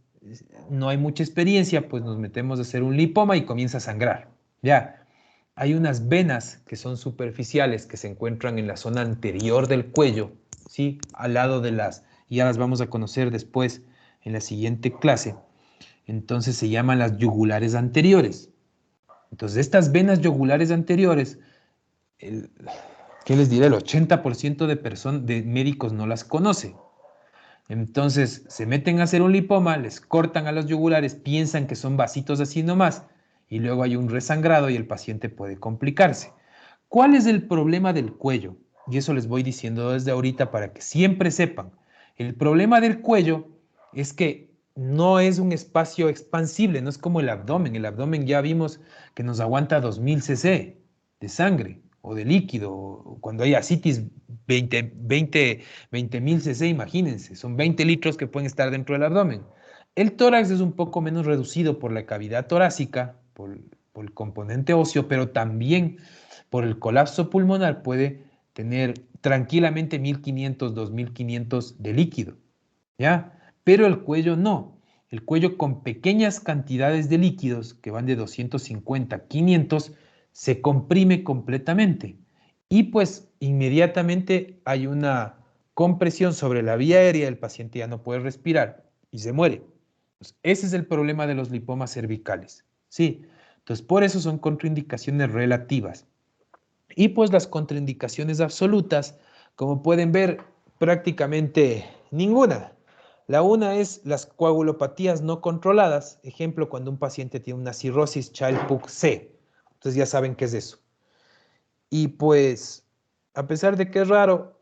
no hay mucha experiencia, pues nos metemos a hacer un lipoma y comienza a sangrar. Ya, hay unas venas que son superficiales que se encuentran en la zona anterior del cuello, ¿sí? Al lado de y ya las vamos a conocer después en la siguiente clase. Entonces se llaman las yugulares anteriores. Entonces estas venas yugulares anteriores, ¿qué les diré? El 80% de médicos no las conoce. Entonces se meten a hacer un lipoma, les cortan a los yugulares, piensan que son vasitos así nomás, y luego hay un resangrado y el paciente puede complicarse. ¿Cuál es el problema del cuello? Y eso les voy diciendo desde ahorita para que siempre sepan. El problema del cuello es que no es un espacio expansible, no es como el abdomen. El abdomen ya vimos que nos aguanta 2000 cc de sangre o de líquido. Cuando hay ascitis, 20.000 cc, imagínense, son 20 litros que pueden estar dentro del abdomen. El tórax es un poco menos reducido por la cavidad torácica, por el componente óseo, pero también por el colapso pulmonar puede tener tranquilamente 1500, 2500 de líquido, ¿ya? Pero el cuello no. El cuello con pequeñas cantidades de líquidos, que van de 250 a 500, se comprime completamente. Y pues inmediatamente hay una compresión sobre la vía aérea, el paciente ya no puede respirar y se muere. Pues ese es el problema de los lipomas cervicales, ¿sí? Entonces, por eso son contraindicaciones relativas. Y pues las contraindicaciones absolutas, como pueden ver, prácticamente ninguna. La una es las coagulopatías no controladas, ejemplo, cuando un paciente tiene una cirrosis Child-Pugh-C. Entonces ya saben qué es eso. Y pues, a pesar de que es raro,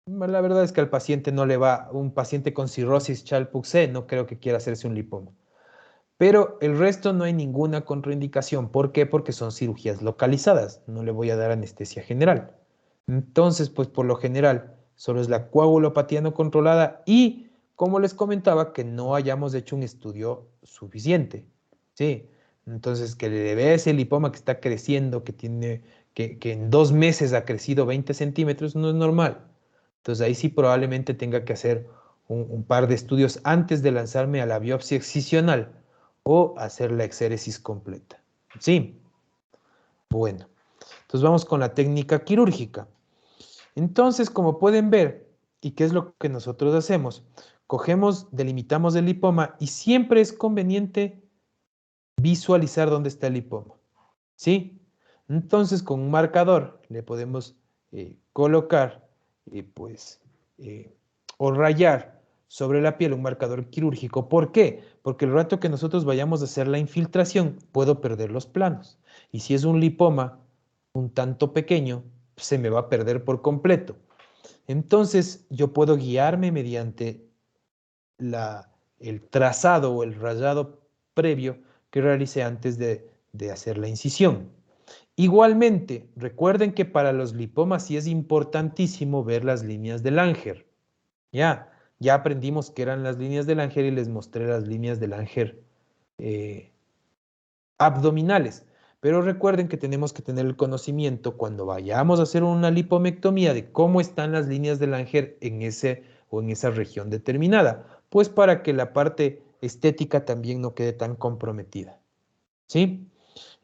la verdad es que al paciente no le va, un paciente con cirrosis Child-Pugh-C, no creo que quiera hacerse un lipoma. Pero el resto no hay ninguna contraindicación. ¿Por qué? Porque son cirugías localizadas. No le voy a dar anestesia general. Entonces, pues por lo general, solo es la coagulopatía no controlada y, como les comentaba, que no hayamos hecho un estudio suficiente. Sí. Entonces, que le ve ese lipoma que está creciendo, que en 2 meses ha crecido 20 centímetros, no es normal. Entonces, ahí sí probablemente tenga que hacer un par de estudios antes de lanzarme a la biopsia excisional o hacer la exéresis completa. ¿Sí? Bueno, entonces vamos con la técnica quirúrgica. Entonces, como pueden ver, ¿y qué es lo que nosotros hacemos? Cogemos, delimitamos el lipoma y siempre es conveniente visualizar dónde está el lipoma. ¿Sí? Entonces, con un marcador le podemos colocar, o rayar sobre la piel un marcador quirúrgico. ¿Por qué? Porque el rato que nosotros vayamos a hacer la infiltración, puedo perder los planos. Y si es un lipoma un tanto pequeño, se me va a perder por completo. Entonces, yo puedo guiarme mediante el trazado o el rayado previo que realicé antes de hacer la incisión. Igualmente, recuerden que para los lipomas sí es importantísimo ver las líneas del Langer. Ya aprendimos qué eran las líneas del Langer y les mostré las líneas del Langer abdominales. Pero recuerden que tenemos que tener el conocimiento cuando vayamos a hacer una lipomectomía de cómo están las líneas del Langer en ese o en esa región determinada, pues para que la parte estética también no quede tan comprometida. ¿Sí?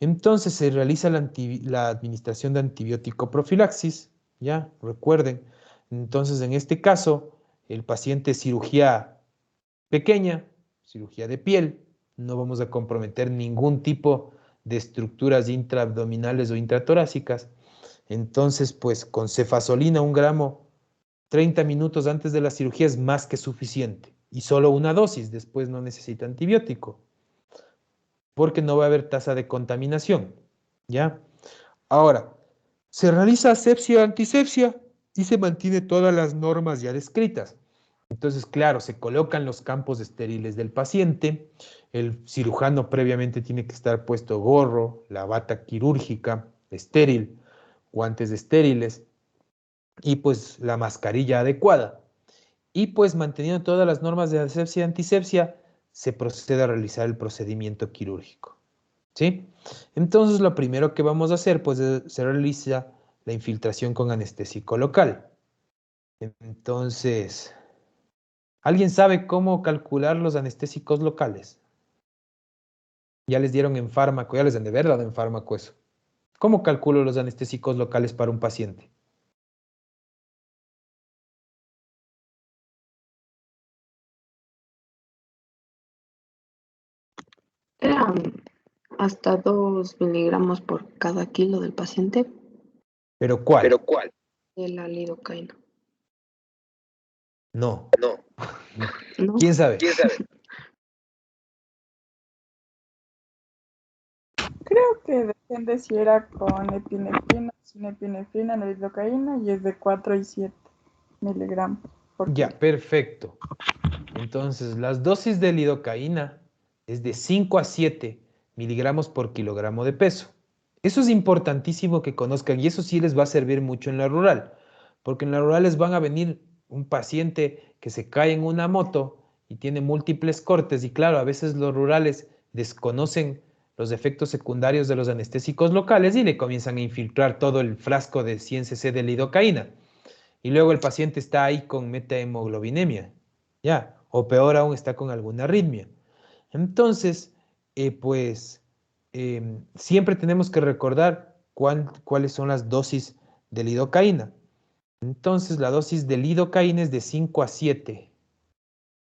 Entonces se realiza la administración de antibiótico profilaxis, ya, recuerden. Entonces, en este caso, el paciente cirugía pequeña, cirugía de piel, no vamos a comprometer ningún tipo de estructuras intraabdominales o intratorácicas. Entonces, pues con cefazolina 1 gramo 30 minutos antes de la cirugía es más que suficiente. Y solo una dosis, después no necesita antibiótico, porque no va a haber tasa de contaminación, ¿ya? Ahora, se realiza asepsia o antisepsia y se mantiene todas las normas ya descritas. Entonces, claro, se colocan los campos estériles del paciente, el cirujano previamente tiene que estar puesto gorro, la bata quirúrgica estéril, guantes estériles y pues la mascarilla adecuada. Y pues manteniendo todas las normas de asepsia y antisepsia, se procede a realizar el procedimiento quirúrgico. ¿Sí? Entonces lo primero que vamos a hacer, pues se realiza la infiltración con anestésico local. Entonces, ¿Alguien sabe cómo calcular los anestésicos locales? Ya les dieron en fármaco, ya les han de haber dado en fármaco eso. ¿Cómo calculo los anestésicos locales para un paciente? Eran hasta 2 miligramos por cada kilo del paciente ¿Pero cuál? de la lidocaína. No. ¿No? ¿Quién sabe? Creo que depende si era con epinefrina, sin epinefrina, la lidocaína, y es de 4 y 7 miligramos por Ya, kilo. perfecto. Entonces, las dosis de lidocaína es de 5 a 7 miligramos por kilogramo de peso. Eso es importantísimo que conozcan y eso sí les va a servir mucho en la rural, porque en la rural les van a venir un paciente que se cae en una moto y tiene múltiples cortes y claro, a veces los rurales desconocen los efectos secundarios de los anestésicos locales y le comienzan a infiltrar todo el frasco de 100 cc de lidocaína. Y luego el paciente está ahí con metahemoglobinemia, ya, o peor aún está con alguna arritmia. Entonces, siempre tenemos que recordar cuáles son las dosis de lidocaína. Entonces, la dosis de lidocaína es de 5 a 7,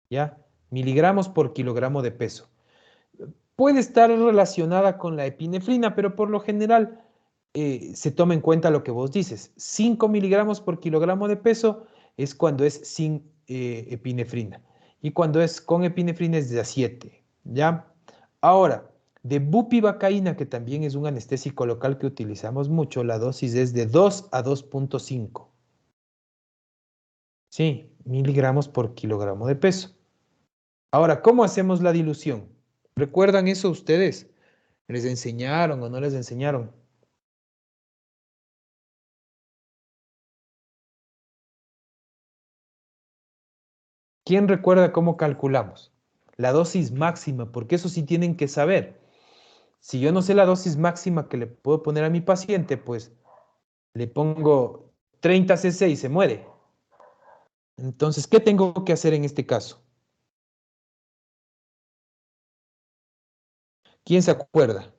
¿ya? Miligramos por kilogramo de peso. Puede estar relacionada con la epinefrina, pero por lo general se toma en cuenta lo que vos dices. 5 miligramos por kilogramo de peso es cuando es sin epinefrina. Y cuando es con epinefrina es de a 7, ¿ya? Ahora, de bupivacaína, que también es un anestésico local que utilizamos mucho, la dosis es de 2 a 2.5. Sí, miligramos por kilogramo de peso. Ahora, ¿cómo hacemos la dilución? ¿Recuerdan eso ustedes? ¿Les enseñaron o no les enseñaron? ¿Quién recuerda cómo calculamos? La dosis máxima, porque eso sí tienen que saber. Si yo no sé la dosis máxima que le puedo poner a mi paciente, pues le pongo 30 cc y se muere. Entonces, ¿qué tengo que hacer en este caso? ¿Quién se acuerda?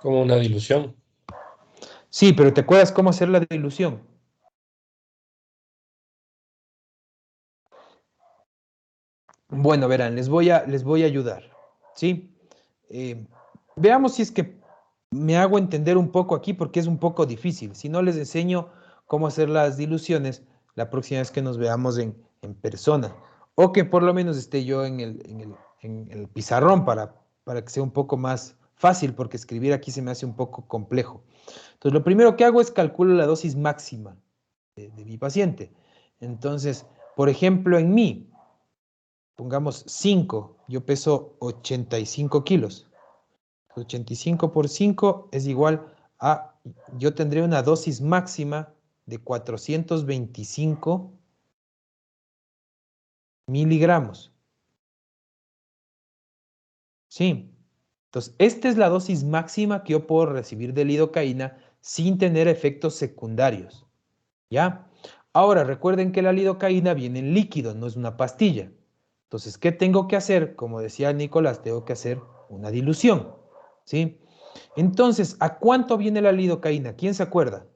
Como una dilución. Sí, pero ¿te acuerdas cómo hacer la dilución? Bueno, verán, les voy a ayudar, ¿sí? Veamos si es que me hago entender un poco aquí porque es un poco difícil. Si no les enseño cómo hacer las diluciones la próxima vez que nos veamos en persona. O que por lo menos esté yo en el pizarrón para que sea un poco más fácil porque escribir aquí se me hace un poco complejo. Entonces, lo primero que hago es calculo la dosis máxima de mi paciente. Entonces, por ejemplo, en mí, pongamos 5, yo peso 85 kilos. 85 por 5 es igual a, yo tendré una dosis máxima de 425 miligramos. Sí. Entonces, esta es la dosis máxima que yo puedo recibir de lidocaína sin tener efectos secundarios. ¿Ya? Ahora, recuerden que la lidocaína viene en líquido, no es una pastilla. Entonces, ¿qué tengo que hacer? Como decía Nicolás, tengo que hacer una dilución. ¿Sí? Entonces, ¿a cuánto viene la lidocaína? ¿Quién se acuerda?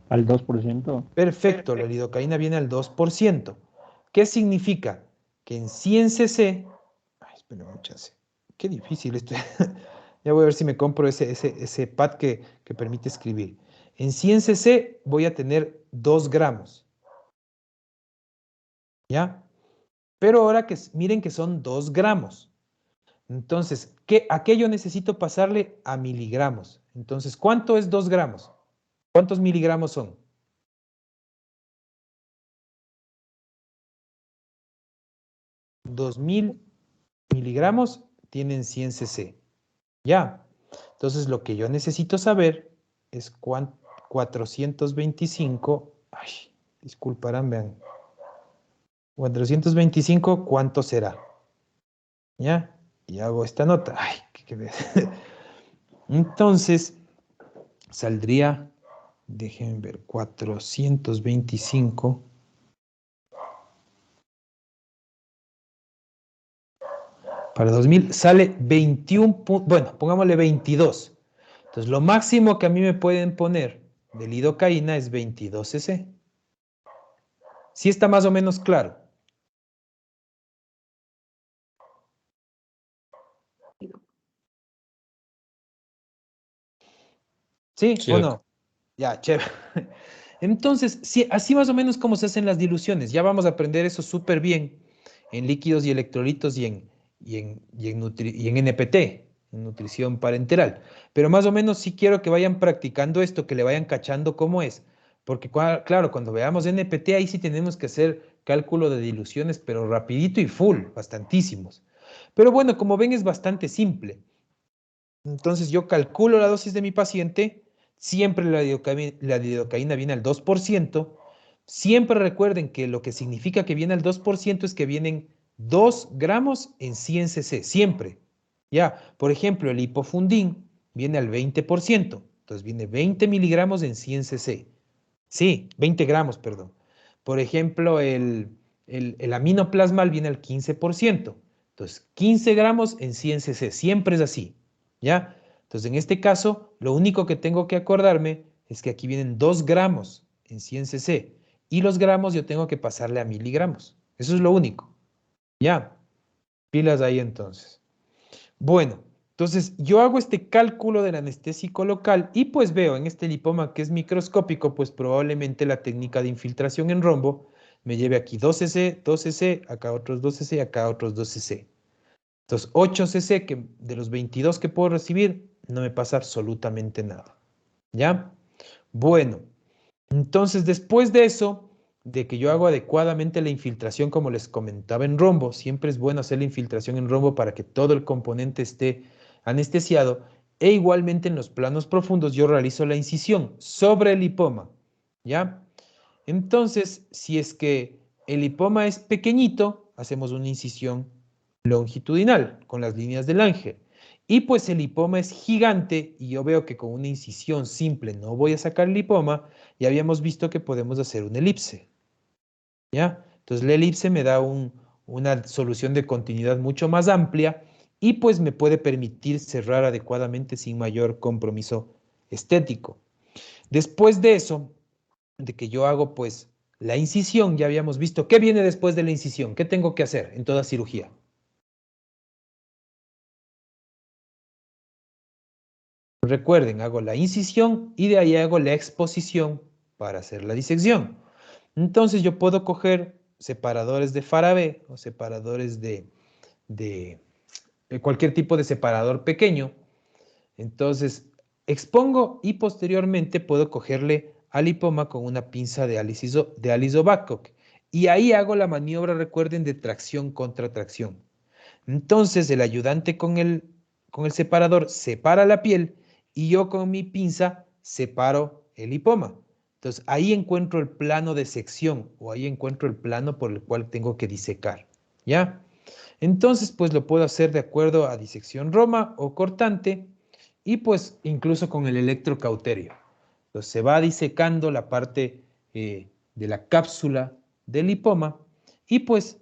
Al 2%. Perfecto, la lidocaína viene al 2%. ¿Qué significa? Que en 100 cc... Ay, espera un chance. Qué difícil esto. Ya voy a ver si me compro ese pad que permite escribir. En 100 cc voy a tener 2 gramos. ¿Ya? Pero ahora que miren que son 2 gramos. Entonces, ¿a qué yo necesito pasarle? A miligramos. Entonces, ¿cuánto es 2 gramos? ¿Cuántos miligramos son? 2000 miligramos tienen 100 cc. ¿Ya? Entonces, lo que yo necesito saber es 425. Ay, disculparán, vean. 425, ¿cuánto será? ¿Ya? Y hago esta nota. Ay, que ver. Entonces, saldría, déjenme ver, 425. Para 2000 sale 21, bueno, pongámosle 22. Entonces, lo máximo que a mí me pueden poner de lidocaína es 22 cc. Sí está más o menos claro. ¿Sí Sí, o no? Ya, chévere. Entonces, sí, así más o menos como se hacen las diluciones. Ya vamos a aprender eso súper bien en líquidos y electrolitos y en NPT, en nutrición parenteral. Pero más o menos sí quiero que vayan practicando esto, que le vayan cachando cómo es. Porque claro, cuando veamos NPT, ahí sí tenemos que hacer cálculo de diluciones, pero rapidito y full, bastantísimos. Pero bueno, como ven, es bastante simple. Entonces yo calculo la dosis de mi paciente, siempre la lidocaína viene al 2%. Siempre recuerden que lo que significa que viene al 2% es que vienen 2 gramos en 100 cc, siempre. Ya, por ejemplo, el hipofundín viene al 20%, entonces viene 20 miligramos en 100 cc. Sí, 20 gramos, perdón. Por ejemplo, el aminoplasmal viene al 15%, entonces 15 gramos en 100 cc, siempre es así. ¿Ya? Entonces, en este caso, lo único que tengo que acordarme es que aquí vienen 2 gramos en 100 cc y los gramos yo tengo que pasarle a miligramos. Eso es lo único. ¿Ya? Pilas ahí entonces. Bueno, entonces yo hago este cálculo del anestésico local y pues veo en este lipoma que es microscópico, pues probablemente la técnica de infiltración en rombo me lleve aquí 2 cc, 2 cc, acá otros 2 cc, acá otros 2 cc. Entonces, 8 cc que de los 22 que puedo recibir, no me pasa absolutamente nada. ¿Ya? Bueno, entonces después de eso, de que yo hago adecuadamente la infiltración, como les comentaba en rombo, siempre es bueno hacer la infiltración en rombo para que todo el componente esté anestesiado, e igualmente en los planos profundos yo realizo la incisión sobre el lipoma. ¿Ya? Entonces, si es que el lipoma es pequeñito, hacemos una incisión longitudinal con las líneas del ángel. Y pues el lipoma es gigante y yo veo que con una incisión simple no voy a sacar el lipoma, ya habíamos visto que podemos hacer una elipse. ¿Ya? Entonces la elipse me da una solución de continuidad mucho más amplia y pues me puede permitir cerrar adecuadamente sin mayor compromiso estético. Después de eso, de que yo hago pues la incisión, ya habíamos visto, ¿qué viene después de la incisión? ¿Qué tengo que hacer en toda cirugía? Recuerden, hago la incisión y de ahí hago la exposición para hacer la disección. Entonces yo puedo coger separadores de Farabee o separadores de cualquier tipo de separador pequeño. Entonces expongo y posteriormente puedo cogerle al lipoma con una pinza de Alice Babcock. Y ahí hago la maniobra, recuerden, de tracción contra tracción. Entonces el ayudante con el separador separa la piel y yo con mi pinza separo el lipoma. Entonces ahí encuentro el plano de sección o ahí encuentro el plano por el cual tengo que disecar. ¿Ya? Entonces pues lo puedo hacer de acuerdo a disección Roma o cortante y pues incluso con el electrocauterio. Entonces se va disecando la parte de la cápsula del lipoma y pues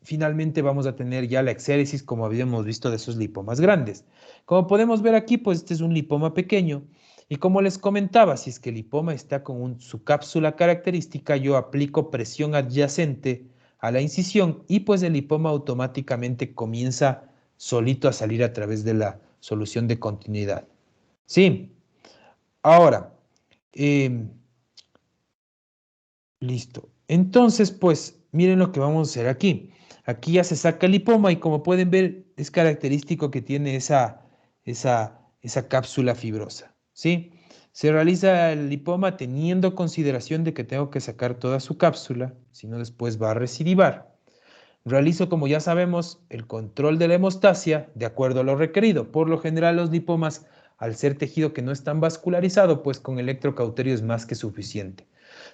finalmente vamos a tener ya la exéresis como habíamos visto de esos lipomas grandes. Como podemos ver aquí, pues este es un lipoma pequeño y como les comentaba, si es que el lipoma está con su cápsula característica, yo aplico presión adyacente a la incisión y pues el lipoma automáticamente comienza solito a salir a través de la solución de continuidad. Sí, ahora, listo. Entonces, pues miren lo que vamos a hacer aquí. Aquí ya se saca el lipoma y como pueden ver es característico que tiene esa cápsula fibrosa. ¿Sí? Se realiza el lipoma teniendo consideración de que tengo que sacar toda su cápsula, si no después va a recidivar. Realizo, como ya sabemos, el control de la hemostasia de acuerdo a lo requerido. Por lo general, los lipomas, al ser tejido que no es tan vascularizado, pues con electrocauterio es más que suficiente.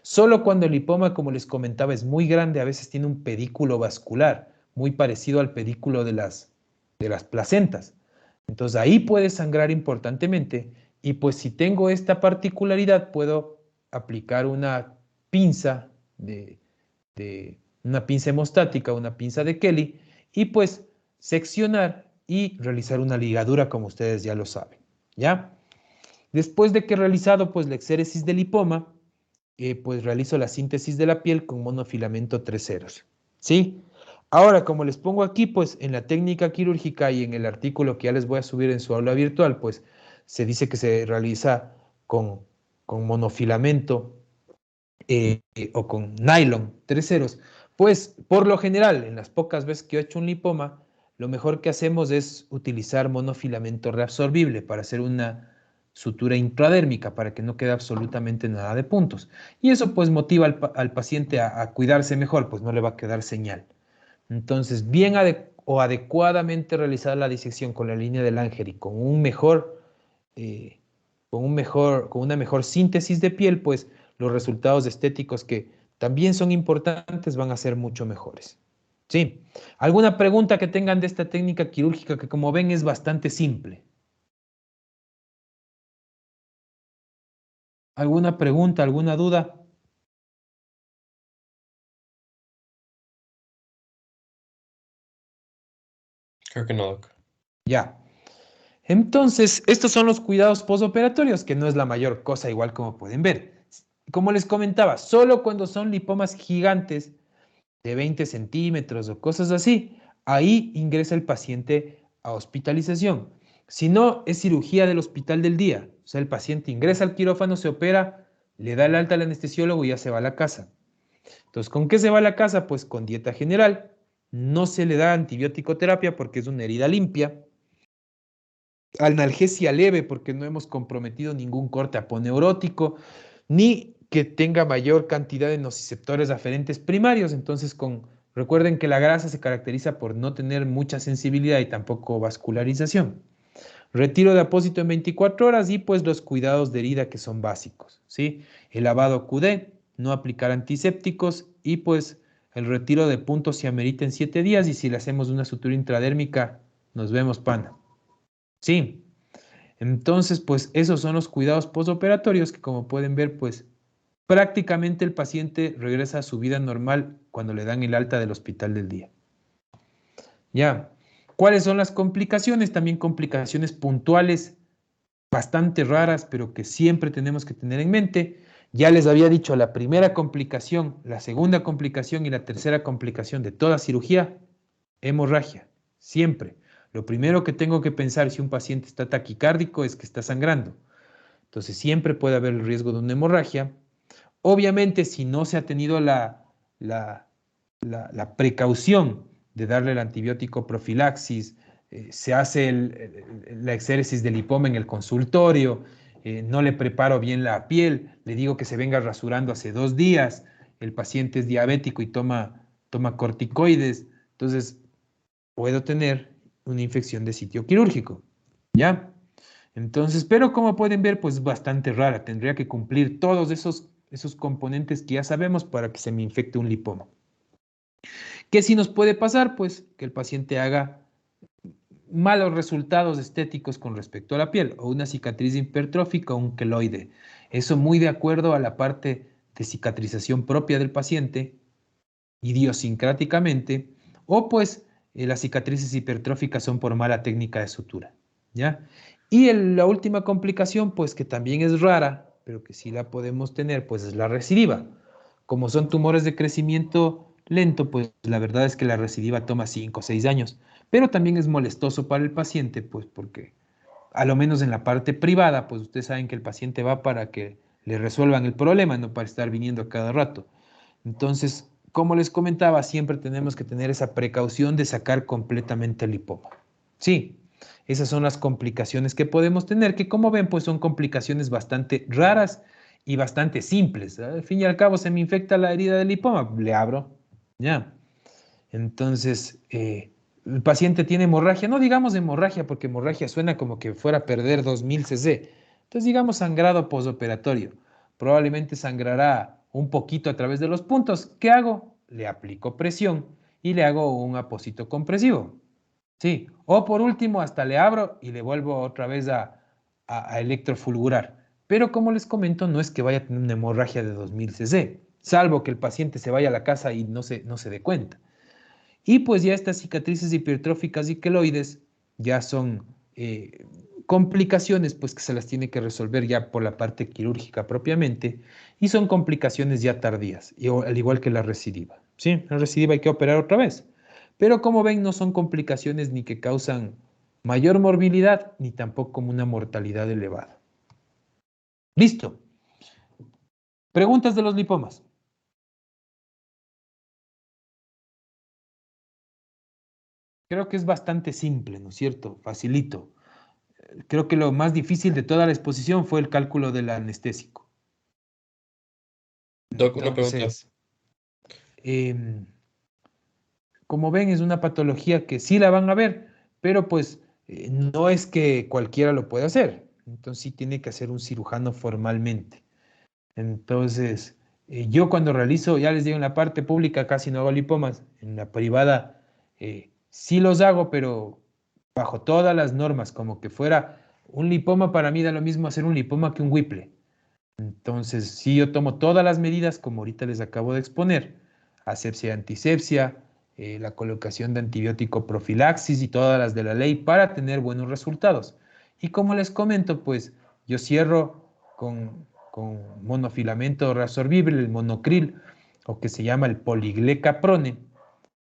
Solo cuando el lipoma, como les comentaba, es muy grande, a veces tiene un pedículo vascular, muy parecido al pedículo de las placentas. Entonces ahí puede sangrar importantemente y pues si tengo esta particularidad puedo aplicar una pinza una pinza hemostática, una pinza de Kelly y pues seccionar y realizar una ligadura como ustedes ya lo saben, ¿ya? Después de que he realizado pues la exéresis del lipoma, pues realizo la síntesis de la piel con monofilamento 3 ceros, ¿sí? Ahora, como les pongo aquí, pues en la técnica quirúrgica y en el artículo que ya les voy a subir en su aula virtual, pues se dice que se realiza con monofilamento o con nylon 3 ceros. Pues por lo general, en las pocas veces que he hecho un lipoma, lo mejor que hacemos es utilizar monofilamento reabsorbible para hacer una sutura intradérmica para que no quede absolutamente nada de puntos. Y eso pues motiva al paciente a cuidarse mejor, pues no le va a quedar señal. Entonces, bien o adecuadamente realizada la disección con la línea del Ángel y con eh, con una mejor síntesis de piel, pues los resultados estéticos que también son importantes van a ser mucho mejores. ¿Sí? ¿Alguna pregunta que tengan de esta técnica quirúrgica que como ven es bastante simple? ¿Alguna pregunta, alguna duda? Creo que no, Doc. Ya. Entonces, estos son los cuidados postoperatorios, que no es la mayor cosa, igual como pueden ver. Como les comentaba, solo cuando son lipomas gigantes de 20 centímetros o cosas así, ahí ingresa el paciente a hospitalización. Si no, es cirugía del hospital del día. O sea, el paciente ingresa al quirófano, se opera, le da el alta al anestesiólogo y ya se va a la casa. Entonces, ¿con qué se va a la casa? Pues con dieta general. No se le da antibiótico terapia porque es una herida limpia. Analgesia leve porque no hemos comprometido ningún corte aponeurótico, ni que tenga mayor cantidad de nociceptores aferentes primarios. Entonces, recuerden que la grasa se caracteriza por no tener mucha sensibilidad y tampoco vascularización. Retiro de apósito en 24 horas y pues los cuidados de herida que son básicos, ¿sí? El lavado QD, no aplicar antisépticos y pues el retiro de puntos si amerita en 7 días y si le hacemos una sutura intradérmica, nos vemos, pana. Sí. Entonces, pues esos son los cuidados postoperatorios que como pueden ver, pues prácticamente el paciente regresa a su vida normal cuando le dan el alta del hospital del día. Ya. ¿Cuáles son las complicaciones? También complicaciones puntuales bastante raras, pero que siempre tenemos que tener en mente. Ya les había dicho la primera complicación, la segunda complicación y la tercera complicación de toda cirugía, hemorragia, siempre. Lo primero que tengo que pensar si un paciente está taquicárdico es que está sangrando. Entonces siempre puede haber el riesgo de una hemorragia. Obviamente, si no se ha tenido la precaución de darle el antibiótico profilaxis, se hace la exéresis del lipoma en el consultorio, no le preparo bien la piel, le digo que se venga rasurando hace 2 días, el paciente es diabético y toma corticoides, entonces puedo tener una infección de sitio quirúrgico, ¿ya? Entonces, pero como pueden ver, pues bastante rara. Tendría que cumplir todos esos componentes que ya sabemos para que se me infecte un lipoma. ¿Qué sí nos puede pasar? Pues que el paciente haga malos resultados estéticos con respecto a la piel, o una cicatriz hipertrófica o un queloide. Eso muy de acuerdo a la parte de cicatrización propia del paciente, idiosincráticamente, o pues las cicatrices hipertróficas son por mala técnica de sutura, ¿ya? Y la última complicación, pues que también es rara, pero que sí la podemos tener, pues es la recidiva. Como son tumores de crecimiento lento, pues la verdad es que la recidiva toma 5 o 6 años, pero también es molestoso para el paciente, pues porque a lo menos en la parte privada, pues ustedes saben que el paciente va para que le resuelvan el problema, no para estar viniendo a cada rato. Entonces, como les comentaba, siempre tenemos que tener esa precaución de sacar completamente el lipoma. Sí, esas son las complicaciones que podemos tener, que como ven, pues son complicaciones bastante raras y bastante simples. Al fin y al cabo, se me infecta la herida del lipoma, le abro, ya. Entonces, el paciente tiene hemorragia, no digamos hemorragia, porque hemorragia suena como que fuera a perder 2000 cc. Entonces, digamos sangrado postoperatorio. Probablemente sangrará un poquito a través de los puntos. ¿Qué hago? Le aplico presión y le hago un apósito compresivo. Sí, o por último hasta le abro y le vuelvo otra vez a electrofulgurar. Pero como les comento, no es que vaya a tener una hemorragia de 2000 cc, salvo que el paciente se vaya a la casa y no se dé cuenta. Y pues ya estas cicatrices hipertróficas y queloides ya son complicaciones pues que se las tiene que resolver ya por la parte quirúrgica propiamente y son complicaciones ya tardías, al igual que la recidiva. Sí, la recidiva hay que operar otra vez. Pero como ven, no son complicaciones ni que causan mayor morbilidad ni tampoco como una mortalidad elevada. Listo. Preguntas de los lipomas. Creo que es bastante simple, ¿no es cierto? Facilito. Creo que lo más difícil de toda la exposición fue el cálculo del anestésico. Doc, una pregunta. Entonces, como ven, es una patología que sí la van a ver, pero pues no es que cualquiera lo pueda hacer. Entonces sí tiene que hacer un cirujano formalmente. Entonces, yo cuando realizo, ya les digo, en la parte pública casi no hago lipomas, en la privada sí los hago, pero bajo todas las normas, como que fuera un lipoma para mí da lo mismo hacer un lipoma que un Whipple. Entonces, sí, yo tomo todas las medidas, como ahorita les acabo de exponer, asepsia y antisepsia, la colocación de antibiótico profilaxis y todas las de la ley para tener buenos resultados. Y como les comento, pues yo cierro con monofilamento reabsorbible, el monocril, o que se llama el poliglecaprone.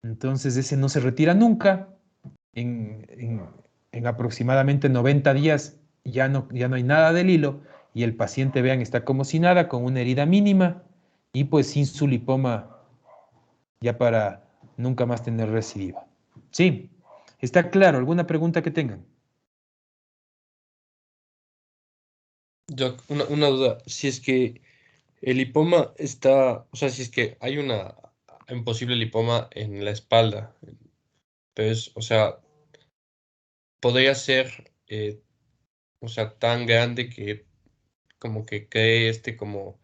Entonces, ese no se retira nunca. En aproximadamente 90 días ya no hay nada del hilo y el paciente, vean, está como si nada, con una herida mínima y pues sin su lipoma ya para nunca más tener recidiva. Sí, está claro. ¿Alguna pregunta que tengan? Doc, una duda. Si es que el lipoma está, o sea, si es que hay un posible lipoma en la espalda, pero es, o sea, podría ser, o sea, tan grande que como que cree como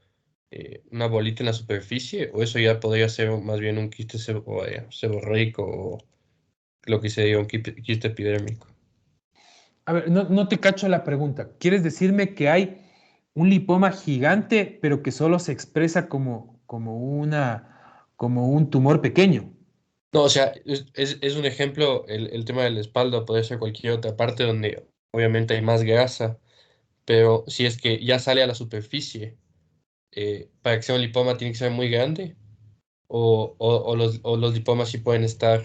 una bolita en la superficie, o eso ya podría ser más bien un quiste seborreico o lo que sería un quiste epidérmico. A ver, no te cacho la pregunta. ¿Quieres decirme que hay un lipoma gigante, pero que solo se expresa como un tumor pequeño? No, o sea, es un ejemplo, el tema de la espalda, puede ser cualquier otra parte donde obviamente hay más grasa, pero si es que ya sale a la superficie, para que sea un lipoma tiene que ser muy grande, o los lipomas sí pueden estar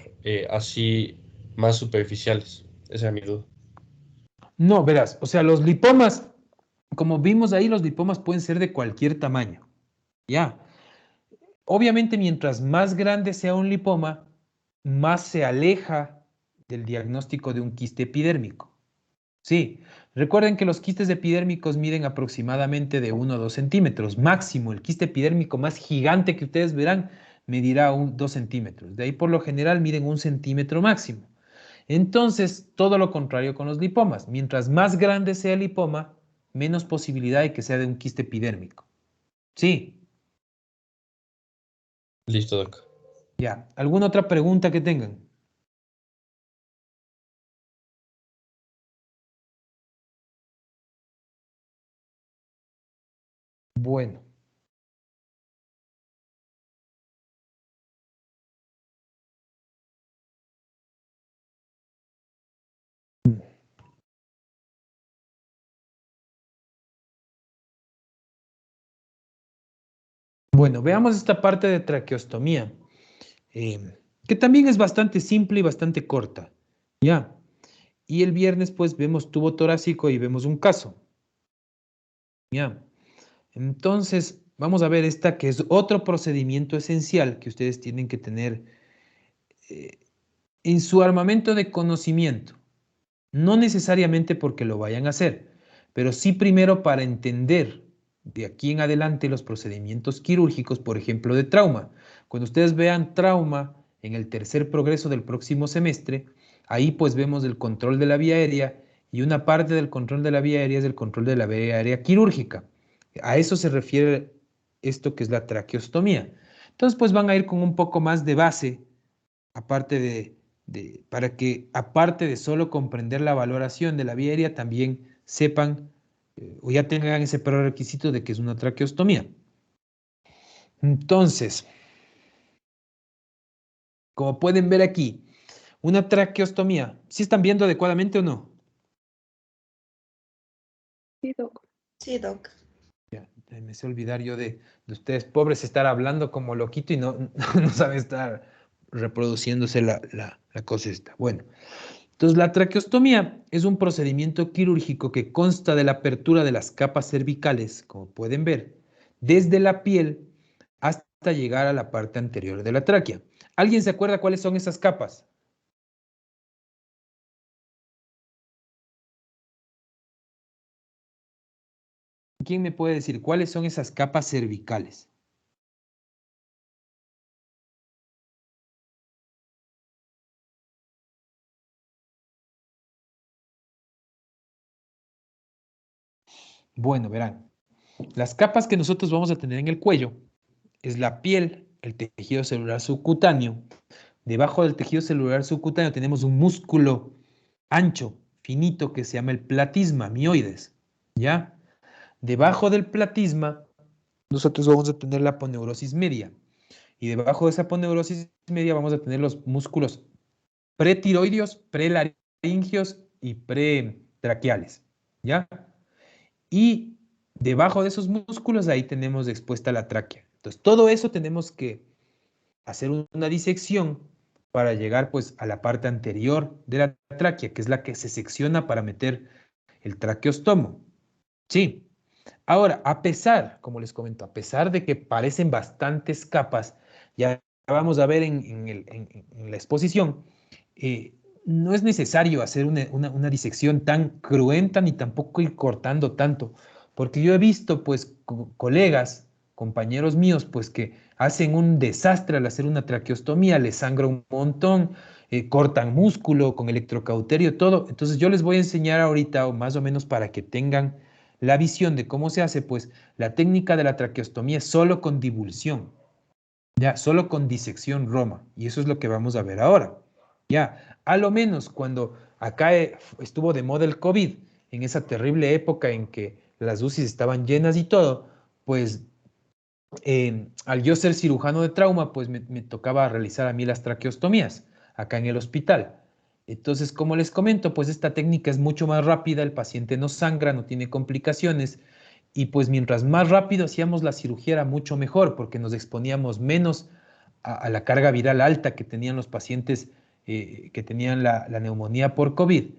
así más superficiales. Esa es mi duda. No, verás, o sea, los lipomas, como vimos ahí, los lipomas pueden ser de cualquier tamaño. Ya. Obviamente, mientras más grande sea un lipoma, más se aleja del diagnóstico de un quiste epidérmico. Sí, recuerden que los quistes epidérmicos miden aproximadamente de 1 a 2 centímetros. Máximo, el quiste epidérmico más gigante que ustedes verán medirá 2 centímetros. De ahí por lo general miden 1 centímetro máximo. Entonces, todo lo contrario con los lipomas. Mientras más grande sea el lipoma, menos posibilidad de que sea de un quiste epidérmico. Sí, Listo, Doc. ya. ¿Alguna otra pregunta que tengan? Bueno. Bueno, veamos esta parte de traqueostomía, que también es bastante simple y bastante corta. Ya. Y el viernes, pues, vemos tubo torácico y vemos un caso. Ya. Entonces, vamos a ver esta que es otro procedimiento esencial que ustedes tienen que tener eh, en su armamento de conocimiento. No necesariamente porque lo vayan a hacer, pero sí primero para entender de aquí en adelante los procedimientos quirúrgicos, por ejemplo, de trauma. Cuando ustedes vean trauma en el tercer progreso del próximo semestre, ahí pues vemos el control de la vía aérea y una parte del control de la vía aérea es el control de la vía aérea quirúrgica. A eso se refiere esto que es la traqueostomía. Entonces pues van a ir con un poco más de base, aparte para que aparte de solo comprender la valoración de la vía aérea, también sepan o ya tengan ese prerequisito de que es una traqueostomía. Entonces, como pueden ver aquí, una traqueostomía, ¿sí están viendo adecuadamente o no? Sí, doc. Sí, doc. Ya, me sé olvidar yo de ustedes pobres estar hablando como loquito y no, no sabe estar reproduciéndose la cosa esta. Bueno, entonces la traqueostomía es un procedimiento quirúrgico que consta de la apertura de las capas cervicales, como pueden ver, desde la piel hasta llegar a la parte anterior de la tráquea. ¿Alguien se acuerda cuáles son esas capas? ¿Quién me puede decir cuáles son esas capas cervicales? Bueno, verán, las capas que nosotros vamos a tener en el cuello es la piel, el tejido celular subcutáneo. Debajo del tejido celular subcutáneo tenemos un músculo ancho, finito, que se llama el platisma, mioides, ¿ya? Debajo del platisma, nosotros vamos a tener la aponeurosis media. Y debajo de esa aponeurosis media vamos a tener los músculos pretiroideos, prelaringios y pretraqueales, ¿ya? Y debajo de esos músculos ahí tenemos expuesta la tráquea. Entonces, todo eso tenemos que hacer una disección para llegar pues a la parte anterior de la tráquea, que es la que se secciona para meter el traqueostomo. Sí. Ahora, a pesar, como les comento, a pesar de que parecen bastantes capas, ya vamos a ver en la exposición, no es necesario hacer una disección tan cruenta ni tampoco ir cortando tanto, porque yo he visto pues colegas, compañeros míos, pues que hacen un desastre al hacer una traqueostomía, les sangra un montón, cortan músculo con electrocauterio, todo. Entonces yo les voy a enseñar ahorita, o más o menos para que tengan la visión de cómo se hace, pues la técnica de la traqueostomía es solo con divulsión, ya, solo con disección Roma, y eso es lo que vamos a ver ahora. Ya, a lo menos cuando acá estuvo de moda el COVID, en esa terrible época en que las UCIs estaban llenas y todo, pues al yo ser cirujano de trauma, pues me tocaba realizar a mí las traqueostomías acá en el hospital. Entonces, como les comento, pues esta técnica es mucho más rápida, el paciente no sangra, no tiene complicaciones y pues mientras más rápido hacíamos la cirugía era mucho mejor porque nos exponíamos menos a la carga viral alta que tenían los pacientes que tenían la neumonía por COVID.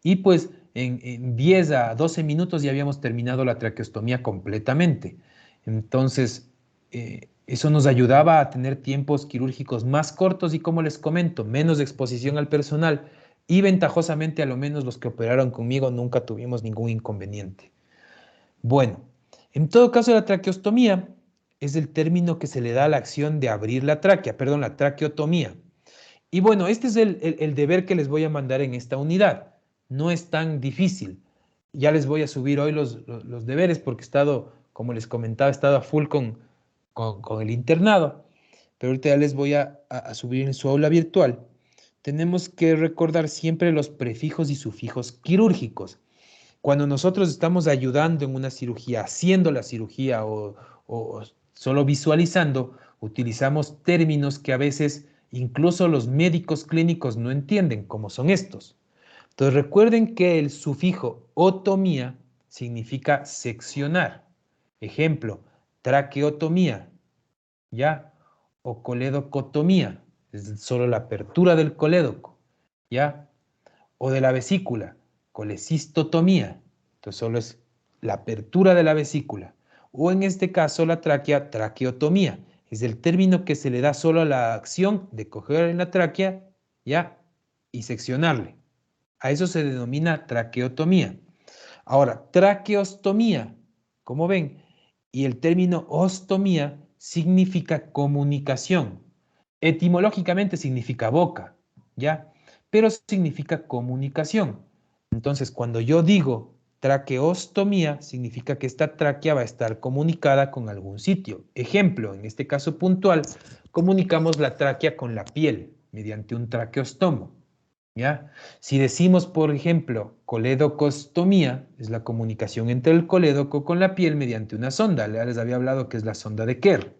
Y pues en 10 a 12 minutos ya habíamos terminado la traqueostomía completamente. Entonces, eso nos ayudaba a tener tiempos quirúrgicos más cortos y, como les comento, menos exposición al personal y ventajosamente a lo menos los que operaron conmigo nunca tuvimos ningún inconveniente. Bueno, en todo caso la traqueostomía es el término que se le da a la acción de abrir la tráquea, perdón, la traqueotomía. Y bueno, este es el deber que les voy a mandar en esta unidad. No es tan difícil. Ya les voy a subir hoy los deberes porque he estado, como les comentaba, he estado a full con el internado. Pero ahorita ya les voy a subir en su aula virtual. Tenemos que recordar siempre los prefijos y sufijos quirúrgicos. Cuando nosotros estamos ayudando en una cirugía, haciendo la cirugía o solo visualizando, utilizamos términos que a veces incluso los médicos clínicos no entienden, como son estos. Entonces recuerden que el sufijo otomía significa seccionar. Ejemplo, traqueotomía, ¿ya? O coledocotomía, es solo la apertura del colédoco, ¿ya? O de la vesícula, colecistotomía, entonces solo es la apertura de la vesícula. O en este caso la tráquea, traqueotomía, es el término que se le da solo a la acción de coger en la tráquea, ¿ya? Y seccionarle. A eso se denomina traqueotomía. Ahora, traqueostomía, como ven, y el término ostomía significa comunicación. Etimológicamente significa boca, ¿ya? Pero significa comunicación. Entonces, cuando yo digo traqueostomía, significa que esta tráquea va a estar comunicada con algún sitio. Ejemplo, en este caso puntual, comunicamos la tráquea con la piel mediante un traqueostomo. ¿Ya? Si decimos, por ejemplo, coledocostomía, es la comunicación entre el colédoco con la piel mediante una sonda. Ya les había hablado que es la sonda de Kerr.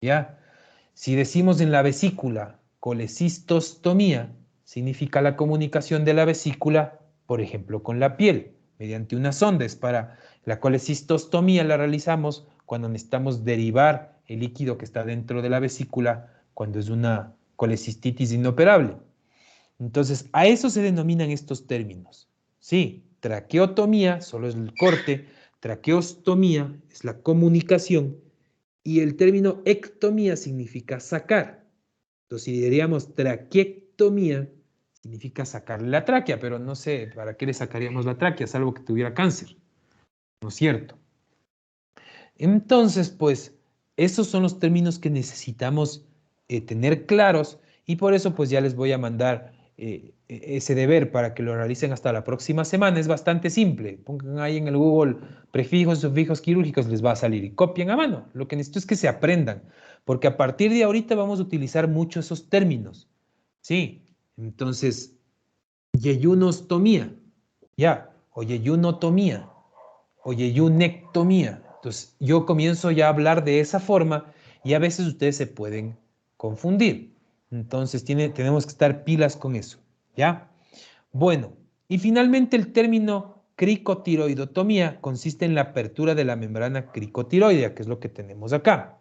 ¿Ya? Si decimos en la vesícula colecistostomía, significa la comunicación de la vesícula, por ejemplo, con la piel, mediante una sonda. Es para la colecistostomía la realizamos cuando necesitamos derivar el líquido que está dentro de la vesícula cuando es una colecistitis inoperable. Entonces, a eso se denominan estos términos. Sí, traqueotomía solo es el corte, traqueostomía es la comunicación y el término ectomía significa sacar. Entonces, si diríamos traqueectomía, significa sacarle la tráquea, pero no sé para qué le sacaríamos la tráquea, salvo que tuviera cáncer. ¿No es cierto? Entonces, pues, esos son los términos que necesitamos tener claros y por eso, pues, ya les voy a mandar ese deber para que lo realicen hasta la próxima semana. Es bastante simple. Pongan ahí en el Google prefijos y sufijos quirúrgicos, les va a salir y copien a mano. Lo que necesito es que se aprendan, porque a partir de ahorita vamos a utilizar mucho esos términos. Sí, entonces, yeyunostomía, ya, o yeyunotomía, o yeyunectomía. Entonces, yo comienzo ya a hablar de esa forma y a veces ustedes se pueden confundir. Entonces, tenemos que estar pilas con eso, ¿ya? Bueno, y finalmente el término cricotiroidotomía consiste en la apertura de la membrana cricotiroidea, que es lo que tenemos acá.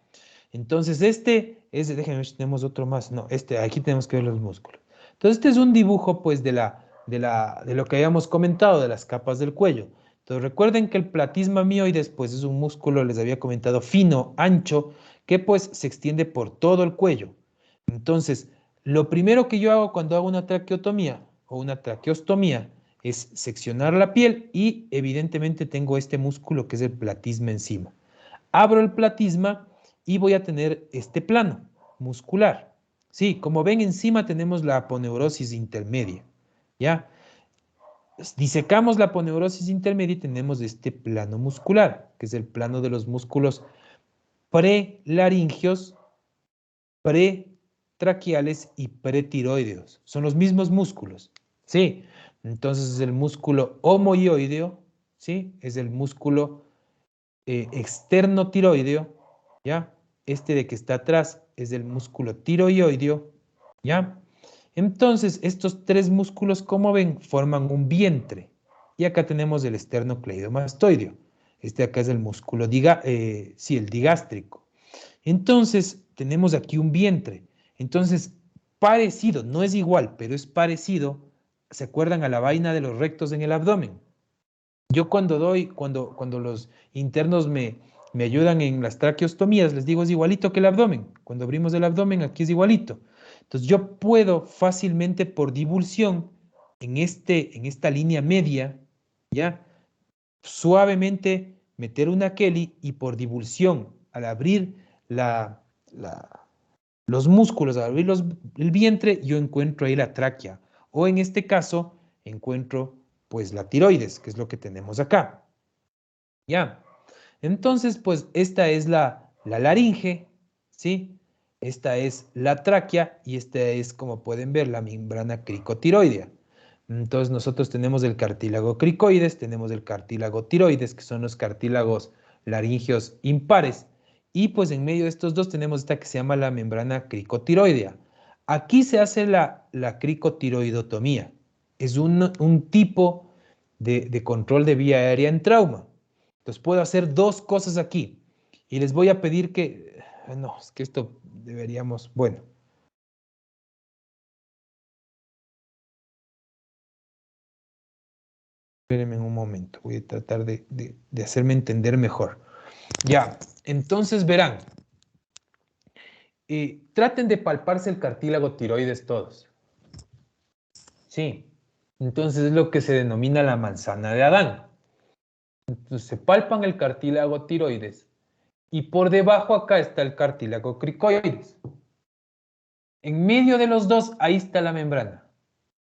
Entonces, déjenme ver si tenemos otro más. No, aquí tenemos que ver los músculos. Entonces, este es un dibujo, pues, de lo que habíamos comentado, de las capas del cuello. Entonces, recuerden que el platisma mioides, pues, es un músculo, les había comentado, fino, ancho, que, pues, se extiende por todo el cuello. Entonces, lo primero que yo hago cuando hago una traqueotomía o una traqueostomía es seccionar la piel y, evidentemente, tengo este músculo que es el platisma encima. Abro el platisma y voy a tener este plano muscular. Sí, como ven, encima tenemos la aponeurosis intermedia, ¿ya? Disecamos la aponeurosis intermedia y tenemos este plano muscular, que es el plano de los músculos prelaringios, pretraquiales y pretiroideos. Son los mismos músculos, ¿sí? Entonces es el músculo homoioideo, ¿sí? Es el músculo externo tiroideo, ¿ya? Este de que está atrás es el músculo tiroideo, ¿ya? Entonces, estos tres músculos, como ven, forman un vientre. Y acá tenemos el esternocleidomastoideo. Este acá es el músculo, el digástrico. Entonces, tenemos aquí un vientre. Entonces, parecido, no es igual, pero es parecido. ¿Se acuerdan a la vaina de los rectos en el abdomen? Yo cuando los internos me ayudan en las traqueostomías, les digo es igualito que el abdomen. Cuando abrimos el abdomen, aquí es igualito. Entonces yo puedo fácilmente por divulsión en esta línea media, ¿ya? Suavemente meter una Kelly y por divulsión, al abrir los músculos, al abrir el vientre, yo encuentro ahí la tráquea. O en este caso, encuentro pues la tiroides, que es lo que tenemos acá. ¿Ya? Entonces, pues esta es la laringe, ¿sí? Esta es la tráquea y esta es, como pueden ver, la membrana cricotiroidea. Entonces nosotros tenemos el cartílago cricoides, tenemos el cartílago tiroides, que son los cartílagos laringios impares. Y pues en medio de estos dos tenemos esta que se llama la membrana cricotiroidea. Aquí se hace la cricotiroidotomía. Es un tipo de control de vía aérea en trauma. Entonces puedo hacer dos cosas aquí. Y les voy a pedir que... No, es que esto deberíamos... Bueno. Espérenme un momento. Voy a tratar de hacerme entender mejor. Ya, entonces verán. Traten de palparse el cartílago tiroides todos. Sí. Entonces es lo que se denomina la manzana de Adán. Entonces se palpan el cartílago tiroides y por debajo acá está el cartílago cricoides. En medio de los dos, ahí está la membrana.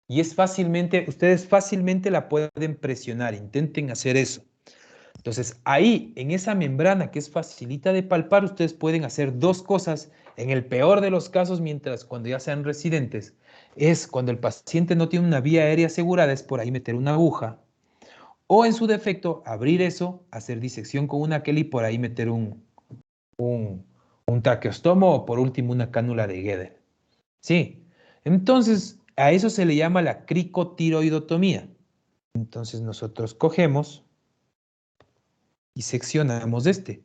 Y ustedes fácilmente la pueden presionar. Intenten hacer eso. Entonces, ahí, en esa membrana que es facilita de palpar, ustedes pueden hacer dos cosas. En el peor de los casos, cuando ya sean residentes, es cuando el paciente no tiene una vía aérea asegurada, es por ahí meter una aguja, o en su defecto, abrir eso, hacer disección con una Kelly y por ahí meter un traqueostomo o por último una cánula de Gueder. Sí, entonces a eso se le llama la cricotiroidotomía. Entonces nosotros cogemos y seccionamos este.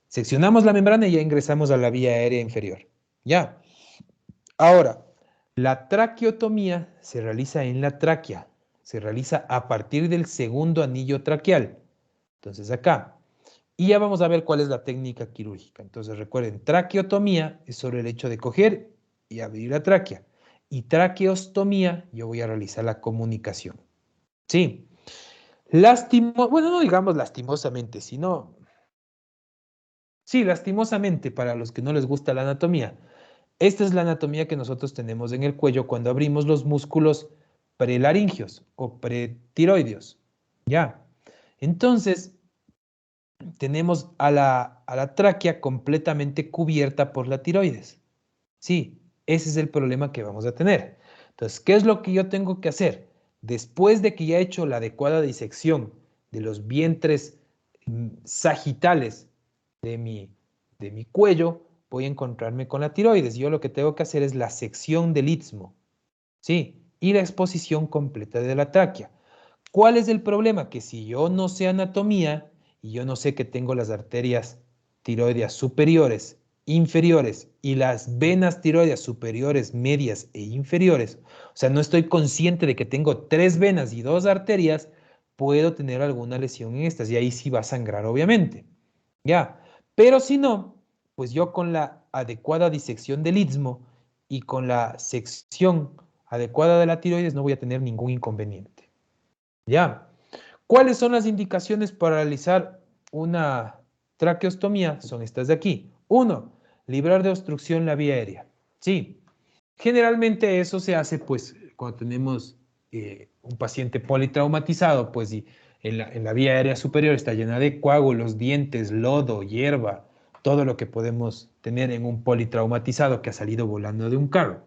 Seccionamos la membrana y ya ingresamos a la vía aérea inferior. Ya. Ahora, la traqueotomía se realiza en la tráquea. Se realiza a partir del segundo anillo traqueal. Entonces acá. Y ya vamos a ver cuál es la técnica quirúrgica. Entonces recuerden, traqueotomía es sobre el hecho de coger y abrir la tráquea. Y traqueostomía, yo voy a realizar la comunicación. Sí. Bueno, no digamos lastimosamente, sino... Sí, lastimosamente, para los que no les gusta la anatomía. Esta es la anatomía que nosotros tenemos en el cuello cuando abrimos los músculos prelaringios o pretiroideos. Ya. Entonces, tenemos a la tráquea completamente cubierta por la tiroides. Sí, ese es el problema que vamos a tener. Entonces, ¿qué es lo que yo tengo que hacer? Después de que ya he hecho la adecuada disección de los vientres sagitales de mi cuello, voy a encontrarme con la tiroides. Yo lo que tengo que hacer es la sección del istmo, ¿sí? Y la exposición completa de la tráquea. ¿Cuál es el problema? Que si yo no sé anatomía y yo no sé que tengo las arterias tiroideas superiores, inferiores y las venas tiroideas superiores, medias e inferiores, o sea, no estoy consciente de que tengo 3 venas y 2 arterias, puedo tener alguna lesión en estas y ahí sí va a sangrar, obviamente. Ya, pero si no, pues yo con la adecuada disección del istmo y con la sección adecuada de la tiroides no voy a tener ningún inconveniente. Ya. ¿Cuáles son las indicaciones para realizar una traqueostomía? Son estas de aquí. 1. Librar de obstrucción la vía aérea. Sí. Generalmente eso se hace pues cuando tenemos un paciente politraumatizado, pues y en la vía aérea superior está llena de coágulos, dientes, lodo, hierba, todo lo que podemos tener en un politraumatizado que ha salido volando de un carro.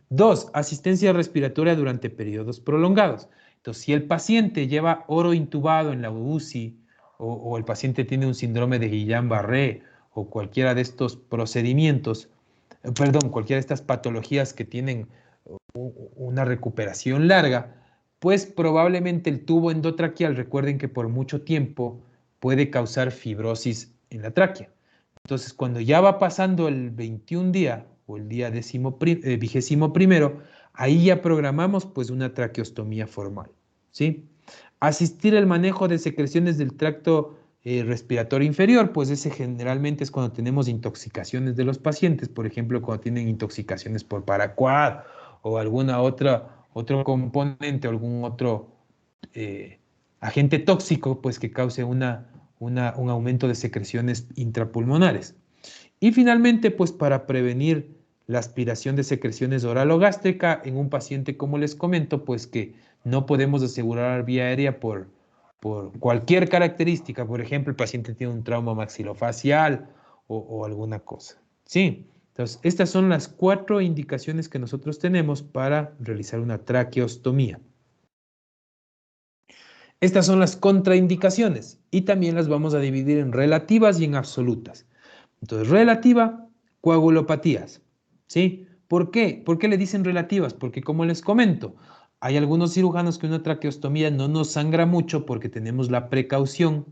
2. Asistencia respiratoria durante periodos prolongados. Entonces, si el paciente lleva oro intubado en la UCI o el paciente tiene un síndrome de Guillain-Barré o cualquiera de estos procedimientos, cualquiera de estas patologías que tienen una recuperación larga, pues probablemente el tubo endotraqueal, recuerden que por mucho tiempo puede causar fibrosis en la tráquea. Entonces, cuando ya va pasando el 21 día o el día 21º, ahí ya programamos pues una traqueostomía formal, ¿sí? Asistir al manejo de secreciones del tracto respiratorio inferior, pues ese generalmente es cuando tenemos intoxicaciones de los pacientes, por ejemplo, cuando tienen intoxicaciones por paraquat o alguna otro componente, algún otro agente tóxico, pues que cause un aumento de secreciones intrapulmonares. Y finalmente, pues para prevenir la aspiración de secreciones oral o gástrica en un paciente, como les comento, pues que no podemos asegurar vía aérea por cualquier característica. Por ejemplo, el paciente tiene un trauma maxilofacial o alguna cosa. Sí, entonces estas son las 4 indicaciones que nosotros tenemos para realizar una traqueostomía. Estas son las contraindicaciones y también las vamos a dividir en relativas y en absolutas. Entonces, relativa, coagulopatías, ¿sí? ¿Por qué? ¿Por qué le dicen relativas? Porque como les comento, hay algunos cirujanos que una traqueostomía no nos sangra mucho porque tenemos la precaución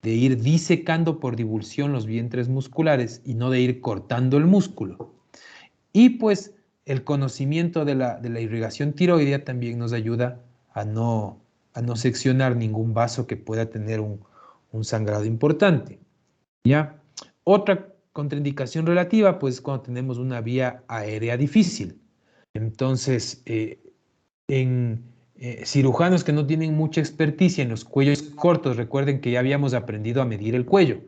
de ir disecando por divulsión los vientres musculares y no de ir cortando el músculo. Y pues el conocimiento de la irrigación tiroidea también nos ayuda a no seccionar ningún vaso que pueda tener un sangrado importante. ¿Ya? Otra contraindicación relativa, pues cuando tenemos una vía aérea difícil. Entonces, en cirujanos que no tienen mucha experticia en los cuellos cortos, recuerden que ya habíamos aprendido a medir el cuello.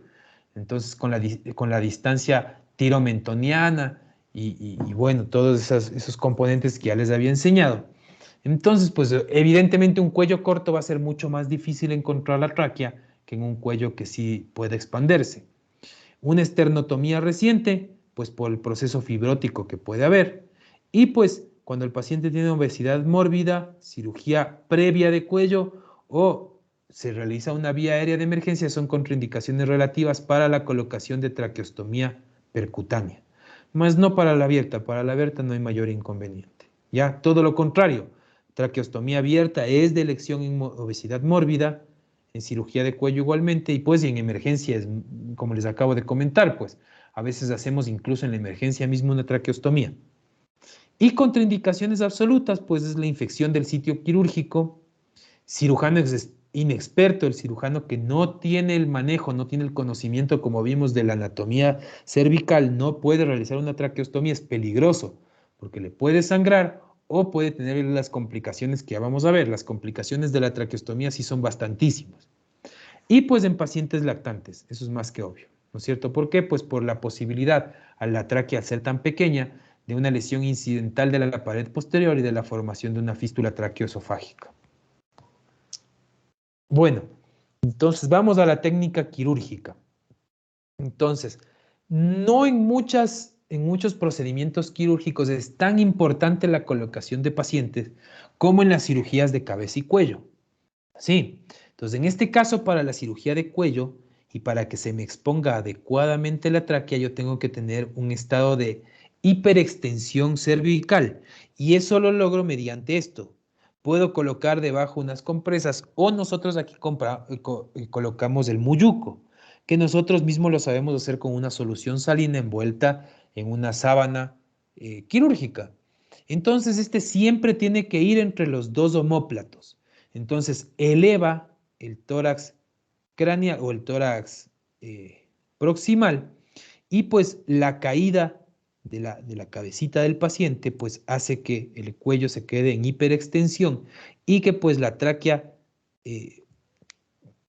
Entonces, con la distancia tiromentoniana y bueno, todos esos componentes que ya les había enseñado. Entonces, pues evidentemente un cuello corto va a ser mucho más difícil encontrar la tráquea que en un cuello que sí puede expandirse. Una esternotomía reciente, pues por el proceso fibrótico que puede haber. Y pues cuando el paciente tiene obesidad mórbida, cirugía previa de cuello o se realiza una vía aérea de emergencia, son contraindicaciones relativas para la colocación de traqueostomía percutánea. Más no para la abierta no hay mayor inconveniente. Ya, todo lo contrario, traqueostomía abierta es de elección en obesidad mórbida, en cirugía de cuello igualmente, y pues en emergencias, como les acabo de comentar, pues a veces hacemos incluso en la emergencia mismo una traqueostomía. Y contraindicaciones absolutas, pues es la infección del sitio quirúrgico, cirujano inexperto, el cirujano que no tiene el manejo, no tiene el conocimiento, como vimos, de la anatomía cervical, no puede realizar una traqueostomía, es peligroso, porque le puede sangrar o puede tener las complicaciones que ya vamos a ver. Las complicaciones de la traqueostomía sí son bastantísimas. Y pues en pacientes lactantes, eso es más que obvio, ¿no es cierto? ¿Por qué? Pues por la posibilidad, a la tráquea al ser tan pequeña, de una lesión incidental de la pared posterior y de la formación de una fístula traqueoesofágica. Bueno, entonces vamos a la técnica quirúrgica. Entonces, no en muchos procedimientos quirúrgicos es tan importante la colocación de pacientes como en las cirugías de cabeza y cuello. Sí, entonces en este caso para la cirugía de cuello y para que se me exponga adecuadamente la tráquea, yo tengo que tener un estado de hiperextensión cervical y eso lo logro mediante esto. Puedo colocar debajo unas compresas o nosotros aquí colocamos el muyuco, que nosotros mismos lo sabemos hacer con una solución salina envuelta en una sábana quirúrgica. Entonces este siempre tiene que ir entre los dos omóplatos. Entonces eleva el tórax craneal o el tórax proximal y pues la caída de la cabecita del paciente pues hace que el cuello se quede en hiperextensión y que pues la tráquea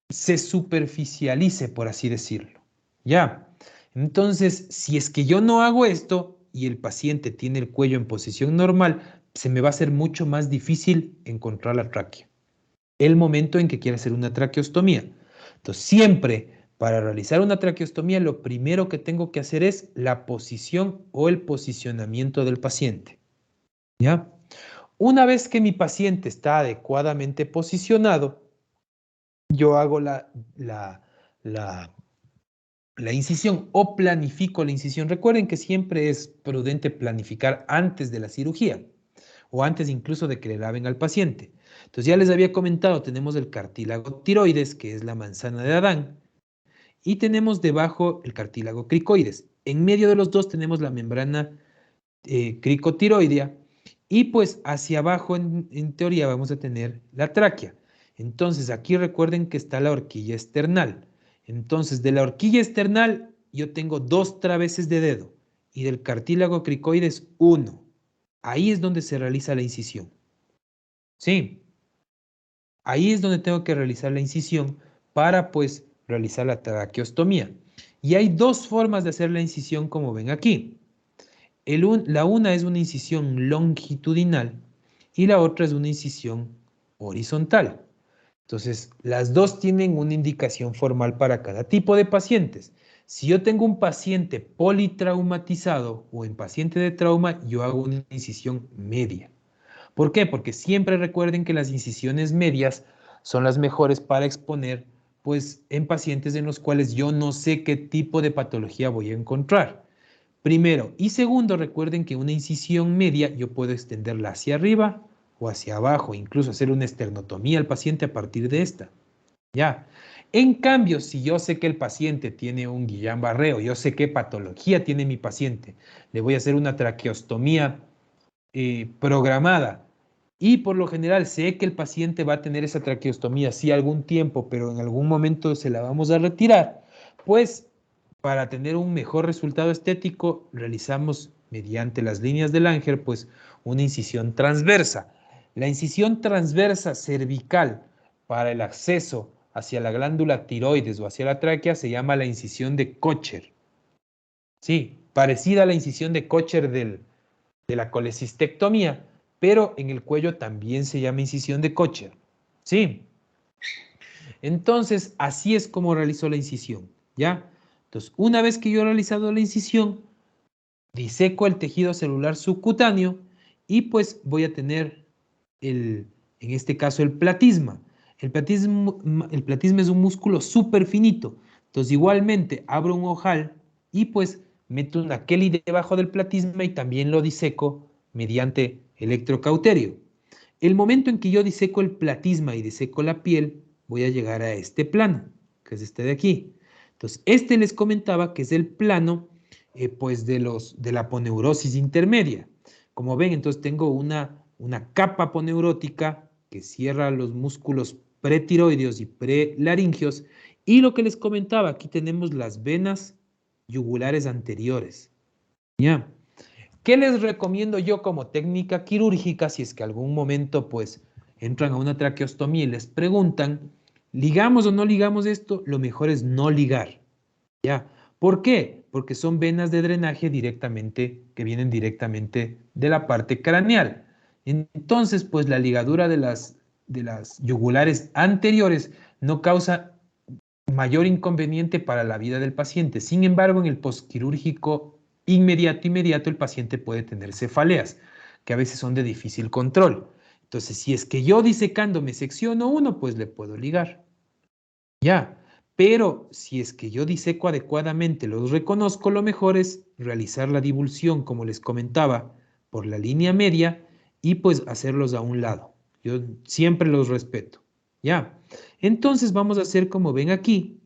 se superficialice, por así decirlo. ¿Ya? Entonces, si es que yo no hago esto y el paciente tiene el cuello en posición normal, se me va a hacer mucho más difícil encontrar la tráquea. El momento en que quiera hacer una traqueostomía. Entonces, siempre para realizar una traqueostomía, lo primero que tengo que hacer es la posición o el posicionamiento del paciente. ¿Ya? Una vez que mi paciente está adecuadamente posicionado, yo hago la incisión o planifico la incisión. Recuerden que siempre es prudente planificar antes de la cirugía o antes incluso de que le laven al paciente. Entonces ya les había comentado, tenemos el cartílago tiroides, que es la manzana de Adán, y tenemos debajo el cartílago cricoides. En medio de los dos tenemos la membrana cricotiroidea y pues hacia abajo en teoría vamos a tener la tráquea. Entonces aquí recuerden que está la horquilla external. Entonces de la horquilla external yo tengo 2 traveses de dedo y del cartílago cricoides 1. Ahí es donde se realiza la incisión. Sí, ahí es donde tengo que realizar la incisión para pues realizar la traqueostomía. Y hay 2 formas de hacer la incisión como ven aquí. La una es una incisión longitudinal y la otra es una incisión horizontal. Entonces, las dos tienen una indicación formal para cada tipo de pacientes. Si yo tengo un paciente politraumatizado o en paciente de trauma, yo hago una incisión media. ¿Por qué? Porque siempre recuerden que las incisiones medias son las mejores para exponer, pues, en pacientes en los cuales yo no sé qué tipo de patología voy a encontrar. Primero. Y segundo, recuerden que una incisión media yo puedo extenderla hacia arriba o hacia abajo, incluso hacer una esternotomía al paciente a partir de esta. ¿Ya? En cambio, si yo sé que el paciente tiene un Guillain-Barré, yo sé qué patología tiene mi paciente, le voy a hacer una traqueostomía programada y por lo general sé que el paciente va a tener esa traqueostomía sí algún tiempo, pero en algún momento se la vamos a retirar, pues para tener un mejor resultado estético realizamos mediante las líneas del Langer pues una incisión transversa. La incisión transversa cervical para el acceso hacia la glándula tiroides o hacia la tráquea se llama la incisión de Kocher. Sí, parecida a la incisión de Kocher de la colecistectomía, pero en el cuello también se llama incisión de Kocher. Sí. Entonces, así es como realizo la incisión, ¿ya? Entonces, una vez que yo he realizado la incisión, diseco el tejido celular subcutáneo y pues voy a tener, en este caso, el platisma. El platisma es un músculo súper finito. Entonces, igualmente, abro un ojal y pues meto una Kelly debajo del platisma y también lo diseco mediante electrocauterio. El momento en que yo diseco el platisma y diseco la piel, voy a llegar a este plano, que es este de aquí. Entonces, este les comentaba que es el plano pues de la aponeurosis intermedia. Como ven, entonces tengo una capa aponeurótica que cierra los músculos pretiroideos y prelaringios. Y lo que les comentaba, aquí tenemos las venas yugulares anteriores. ¿Ya? ¿Qué les recomiendo yo como técnica quirúrgica si es que algún momento pues entran a una traqueostomía y les preguntan, ¿ligamos o no ligamos esto? Lo mejor es no ligar. ¿Ya? ¿Por qué? Porque son venas de drenaje directamente, que vienen directamente de la parte craneal. Entonces, pues la ligadura de las yugulares anteriores no causa mayor inconveniente para la vida del paciente. Sin embargo, en el postquirúrgico inmediato, el paciente puede tener cefaleas, que a veces son de difícil control. Entonces, si es que yo disecando me secciono uno, pues le puedo ligar. Ya. Pero si es que yo diseco adecuadamente, los reconozco, lo mejor es realizar la divulsión, como les comentaba, por la línea media y pues hacerlos a un lado. Yo siempre los respeto. ¿Ya? Entonces vamos a hacer como ven aquí.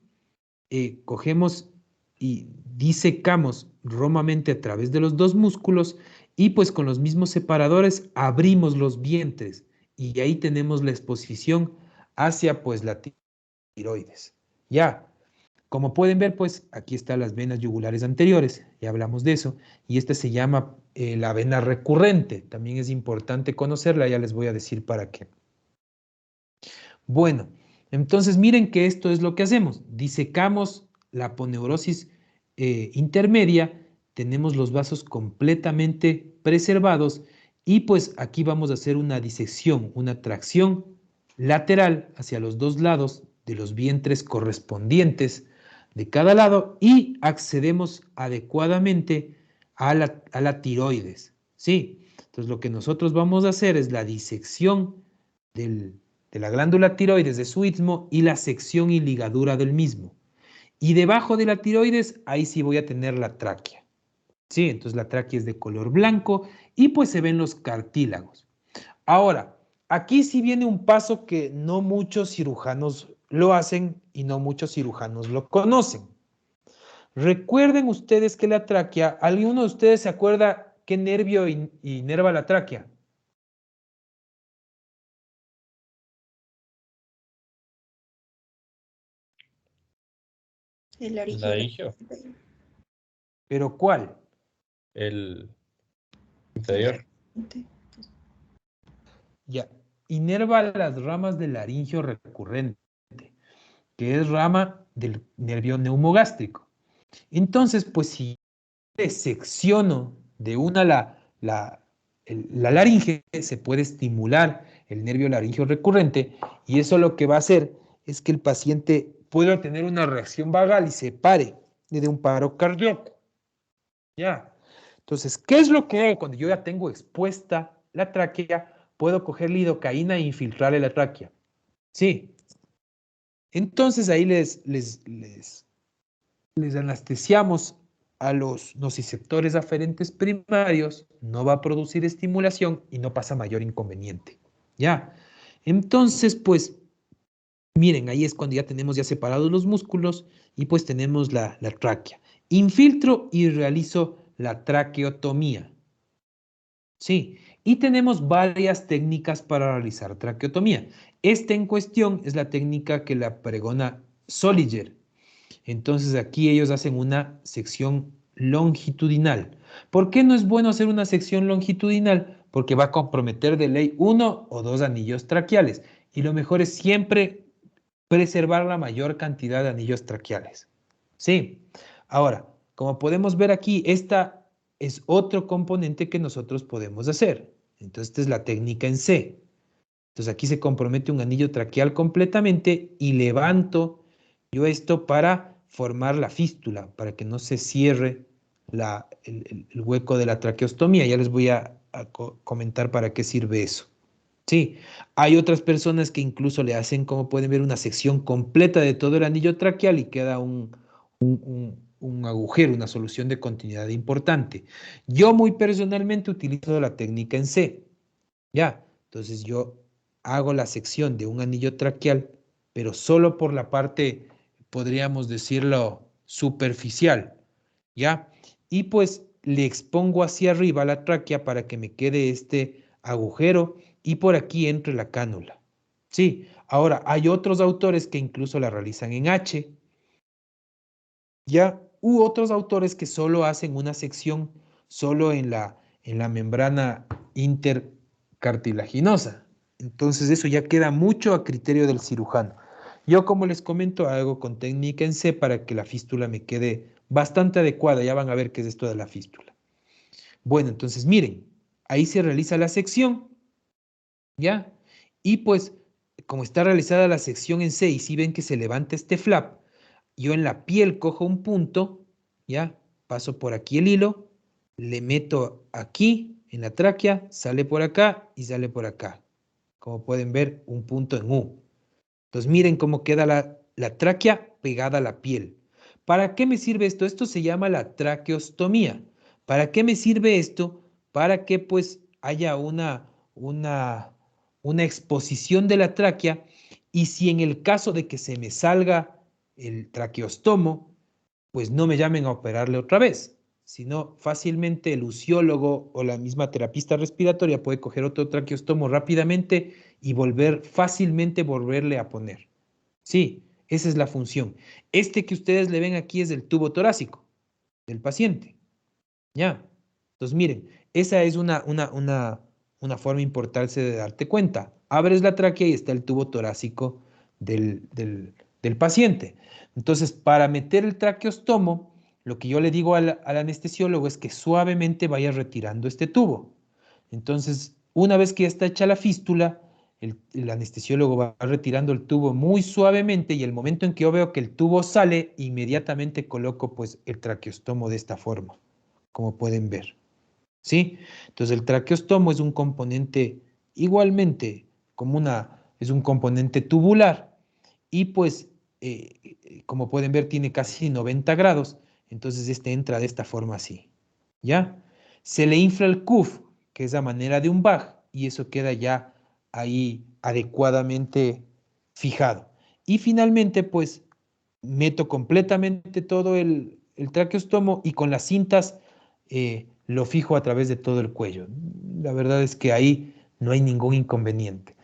Cogemos y disecamos romamente a través de los dos músculos y pues con los mismos separadores abrimos los vientres y ahí tenemos la exposición hacia pues la tiroides. Ya, como pueden ver, pues aquí están las venas yugulares anteriores, ya hablamos de eso, y esta se llama la vena recurrente, también es importante conocerla, ya les voy a decir para qué. Bueno, entonces miren que esto es lo que hacemos, disecamos la aponeurosis intermedia, tenemos los vasos completamente preservados y pues aquí vamos a hacer una disección, una tracción lateral hacia los dos lados de los vientres correspondientes de cada lado y accedemos adecuadamente a la tiroides. ¿Sí? Entonces lo que nosotros vamos a hacer es la disección de la glándula tiroides de su istmo y la sección y ligadura del mismo. Y debajo de la tiroides, ahí sí voy a tener la tráquea. Sí, entonces la tráquea es de color blanco y pues se ven los cartílagos. Ahora, aquí sí viene un paso que no muchos cirujanos lo hacen y no muchos cirujanos lo conocen. Recuerden ustedes que la tráquea, ¿alguno de ustedes se acuerda qué nervio inerva la tráquea? El Laringio, ¿Pero cuál? el inferior. Ya, inerva las ramas del laringio recurrente, que es rama del nervio neumogástrico. Entonces, pues si secciono de una la laringe, se puede estimular el nervio laringio recurrente y eso lo que va a hacer es que el paciente pueda tener una reacción vagal y se pare de un paro cardíaco. Ya. Entonces, ¿qué es lo que hago cuando yo ya tengo expuesta la tráquea? Puedo coger lidocaína e infiltrarle la tráquea. Sí. Entonces ahí les anestesiamos a los nociceptores aferentes primarios, no va a producir estimulación y no pasa mayor inconveniente. ¿Ya? Entonces, pues, miren, ahí es cuando ya tenemos ya separados los músculos y pues tenemos la tráquea. Infiltro y realizo la traqueotomía. Sí, y tenemos varias técnicas para realizar traqueotomía. Esta en cuestión es la técnica que la pregona Soliger. Entonces aquí ellos hacen una sección longitudinal. ¿Por qué no es bueno hacer una sección longitudinal? Porque va a comprometer de ley 1 o 2 anillos traqueales. Y lo mejor es siempre preservar la mayor cantidad de anillos traqueales. Sí. Ahora, como podemos ver aquí, esta es otro componente que nosotros podemos hacer. Entonces, esta es la técnica en C. Entonces, aquí se compromete un anillo traqueal completamente y levanto yo esto para formar la fístula, para que no se cierre el hueco de la traqueostomía. Ya les voy a comentar para qué sirve eso. Sí, hay otras personas que incluso le hacen, como pueden ver, una sección completa de todo el anillo traqueal y queda un agujero, una solución de continuidad importante. Yo muy personalmente utilizo la técnica en C. Ya, entonces yo hago la sección de un anillo traqueal, pero solo por la parte, podríamos decirlo, superficial. ¿Ya? Y pues le expongo hacia arriba la tráquea para que me quede este agujero y por aquí entre la cánula. Sí, ahora hay otros autores que incluso la realizan en H, ¿ya? U otros autores que solo hacen una sección solo en la membrana intercartilaginosa. Entonces eso ya queda mucho a criterio del cirujano. Yo, como les comento, hago con técnica en C para que la fístula me quede bastante adecuada. Ya van a ver qué es esto de la fístula. Bueno, entonces miren, ahí se realiza la sección, ¿ya? Y pues, como está realizada la sección en C y si ven que se levanta este flap, yo en la piel cojo un punto, ¿ya? Paso por aquí el hilo, le meto aquí en la tráquea, sale por acá y sale por acá. Como pueden ver, un punto en U. Entonces miren cómo queda la tráquea pegada a la piel. ¿Para qué me sirve esto? Esto se llama la traqueostomía. ¿Para qué me sirve esto? Para que pues haya una exposición de la tráquea y si en el caso de que se me salga el traqueostomo, pues no me llamen a operarle otra vez, sino fácilmente el usiólogo o la misma terapista respiratoria puede coger otro traqueostomo rápidamente y fácilmente volverle a poner. Sí, esa es la función. Este que ustedes le ven aquí es el tubo torácico del paciente. ¿Ya? Entonces, miren, esa es una forma importante de darte cuenta. Abres la tráquea y está el tubo torácico del paciente. Entonces, para meter el traqueostomo, lo que yo le digo al anestesiólogo es que suavemente vaya retirando este tubo. Entonces, una vez que ya está hecha la fístula, el anestesiólogo va retirando el tubo muy suavemente y el momento en que yo veo que el tubo sale, inmediatamente coloco pues el traqueostomo de esta forma, como pueden ver. ¿Sí? Entonces el traqueostomo es un componente igualmente es un componente tubular y pues como pueden ver tiene casi 90 grados, entonces este entra de esta forma así, ¿ya? Se le infla el cuff, que es a manera de un bag, y eso queda ya ahí adecuadamente fijado. Y finalmente pues meto completamente todo el traqueostomo y con las cintas lo fijo a través de todo el cuello. La verdad es que ahí no hay ningún inconveniente.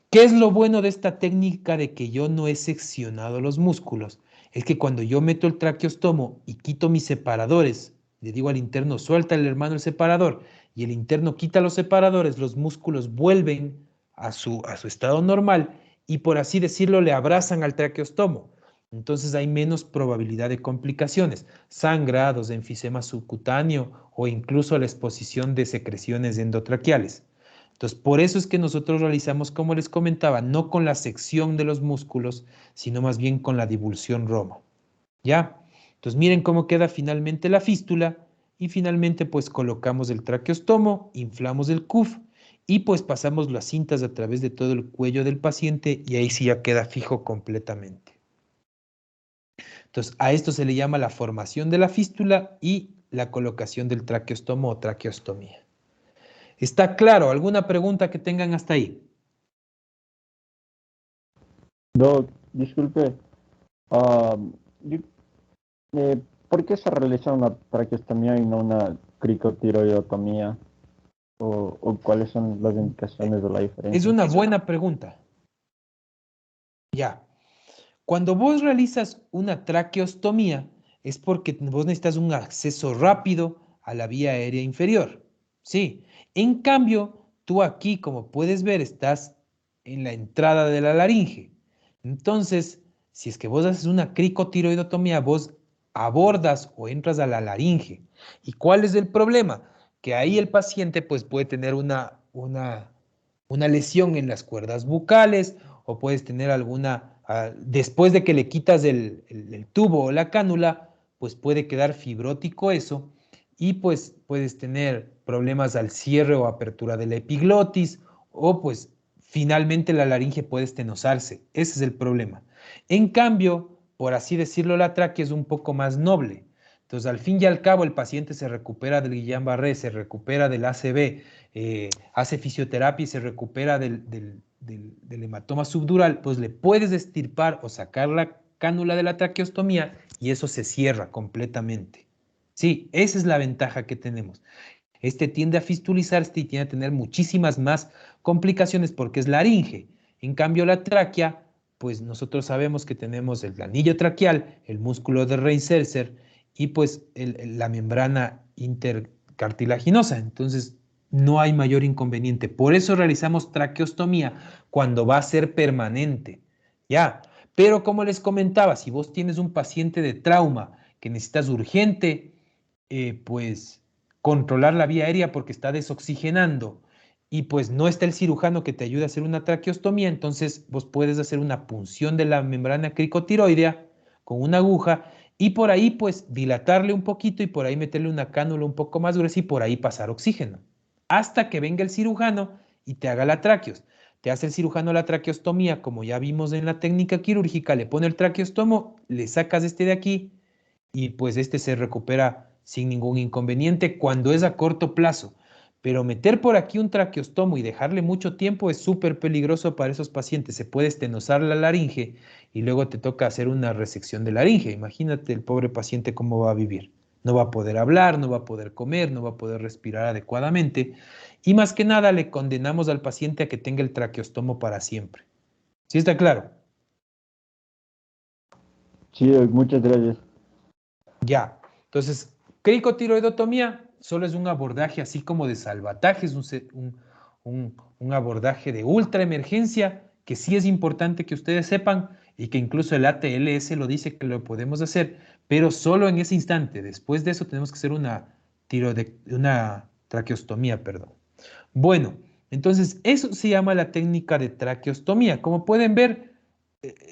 ¿Qué es lo bueno de esta técnica de que yo no he seccionado los músculos? Es que cuando yo meto el traqueostomo y quito mis separadores, le digo al interno, suelta el hermano el separador, y el interno quita los separadores, los músculos vuelven a su estado normal y por así decirlo le abrazan al traqueostomo. Entonces hay menos probabilidad de complicaciones, sangrados, enfisema subcutáneo o incluso la exposición de secreciones endotraqueales. Entonces, por eso es que nosotros realizamos, como les comentaba, no con la sección de los músculos, sino más bien con la divulsión Roma. ¿Ya? Entonces, miren cómo queda finalmente la fístula y finalmente pues colocamos el traqueostomo, inflamos el cuff y pues pasamos las cintas a través de todo el cuello del paciente y ahí sí ya queda fijo completamente. Entonces, a esto se le llama la formación de la fístula y la colocación del traqueostomo o traqueostomía. ¿Está claro? ¿Alguna pregunta que tengan hasta ahí? Doc, disculpe, ah, yo- ¿por qué se realiza una traqueostomía y no una cricotiroidotomía? ¿O cuáles son las indicaciones de la Es diferencia? una buena pregunta. Ya. Cuando vos realizas una traqueostomía es porque vos necesitas un acceso rápido a la vía aérea inferior. Sí. En cambio, tú aquí, como puedes ver, estás en la entrada de la laringe. Entonces, si es que vos haces una cricotiroidotomía, vos abordas o entras a la laringe. ¿Y cuál es el problema? Que ahí el paciente pues puede tener una lesión en las cuerdas bucales o puedes tener después de que le quitas el tubo o la cánula, pues puede quedar fibrótico eso, y pues puedes tener problemas al cierre o apertura de la epiglotis, o pues finalmente la laringe puede estenosarse. Ese es el problema. En cambio, por así decirlo, la tráquea es un poco más noble. Entonces, al fin y al cabo, el paciente se recupera del Guillain-Barré, se recupera del ACV, hace fisioterapia y se recupera del hematoma subdural, pues le puedes extirpar o sacar la cánula de la traqueostomía y eso se cierra completamente. Sí, esa es la ventaja que tenemos. Este tiende a fistulizarse y tiende a tener muchísimas más complicaciones porque es laringe. En cambio, la tráquea, pues nosotros sabemos que tenemos el anillo traqueal, el músculo de Reinsercer y pues la membrana intercartilaginosa. Entonces, no hay mayor inconveniente. Por eso realizamos traqueostomía cuando va a ser permanente. Ya, pero como les comentaba, si vos tienes un paciente de trauma que necesitas urgente, pues controlar la vía aérea porque está desoxigenando y pues no está el cirujano que te ayude a hacer una traqueostomía, entonces vos puedes hacer una punción de la membrana cricotiroidea con una aguja y por ahí pues dilatarle un poquito y por ahí meterle una cánula un poco más gruesa y por ahí pasar oxígeno hasta que venga el cirujano y te haga la traqueos. Te hace el cirujano la traqueostomía, como ya vimos en la técnica quirúrgica, le pone el traqueostomo, le sacas este de aquí y pues este se recupera sin ningún inconveniente cuando es a corto plazo. Pero meter por aquí un traqueostomo y dejarle mucho tiempo es súper peligroso para esos pacientes. Se puede estenosar la laringe y luego te toca hacer una resección de laringe. Imagínate el pobre paciente cómo va a vivir. No va a poder hablar, no va a poder comer, no va a poder respirar adecuadamente. Y más que nada le condenamos al paciente a que tenga el traqueostomo para siempre. ¿Sí está claro? Sí, muchas gracias. Ya. Entonces, cricotiroidotomía solo es un abordaje así como de salvataje, es un abordaje de ultra emergencia que sí es importante que ustedes sepan y que incluso el ATLS lo dice que lo podemos hacer, pero solo en ese instante. Después de eso tenemos que hacer una traqueostomía, perdón. Bueno, entonces eso se llama la técnica de traqueostomía. Como pueden ver,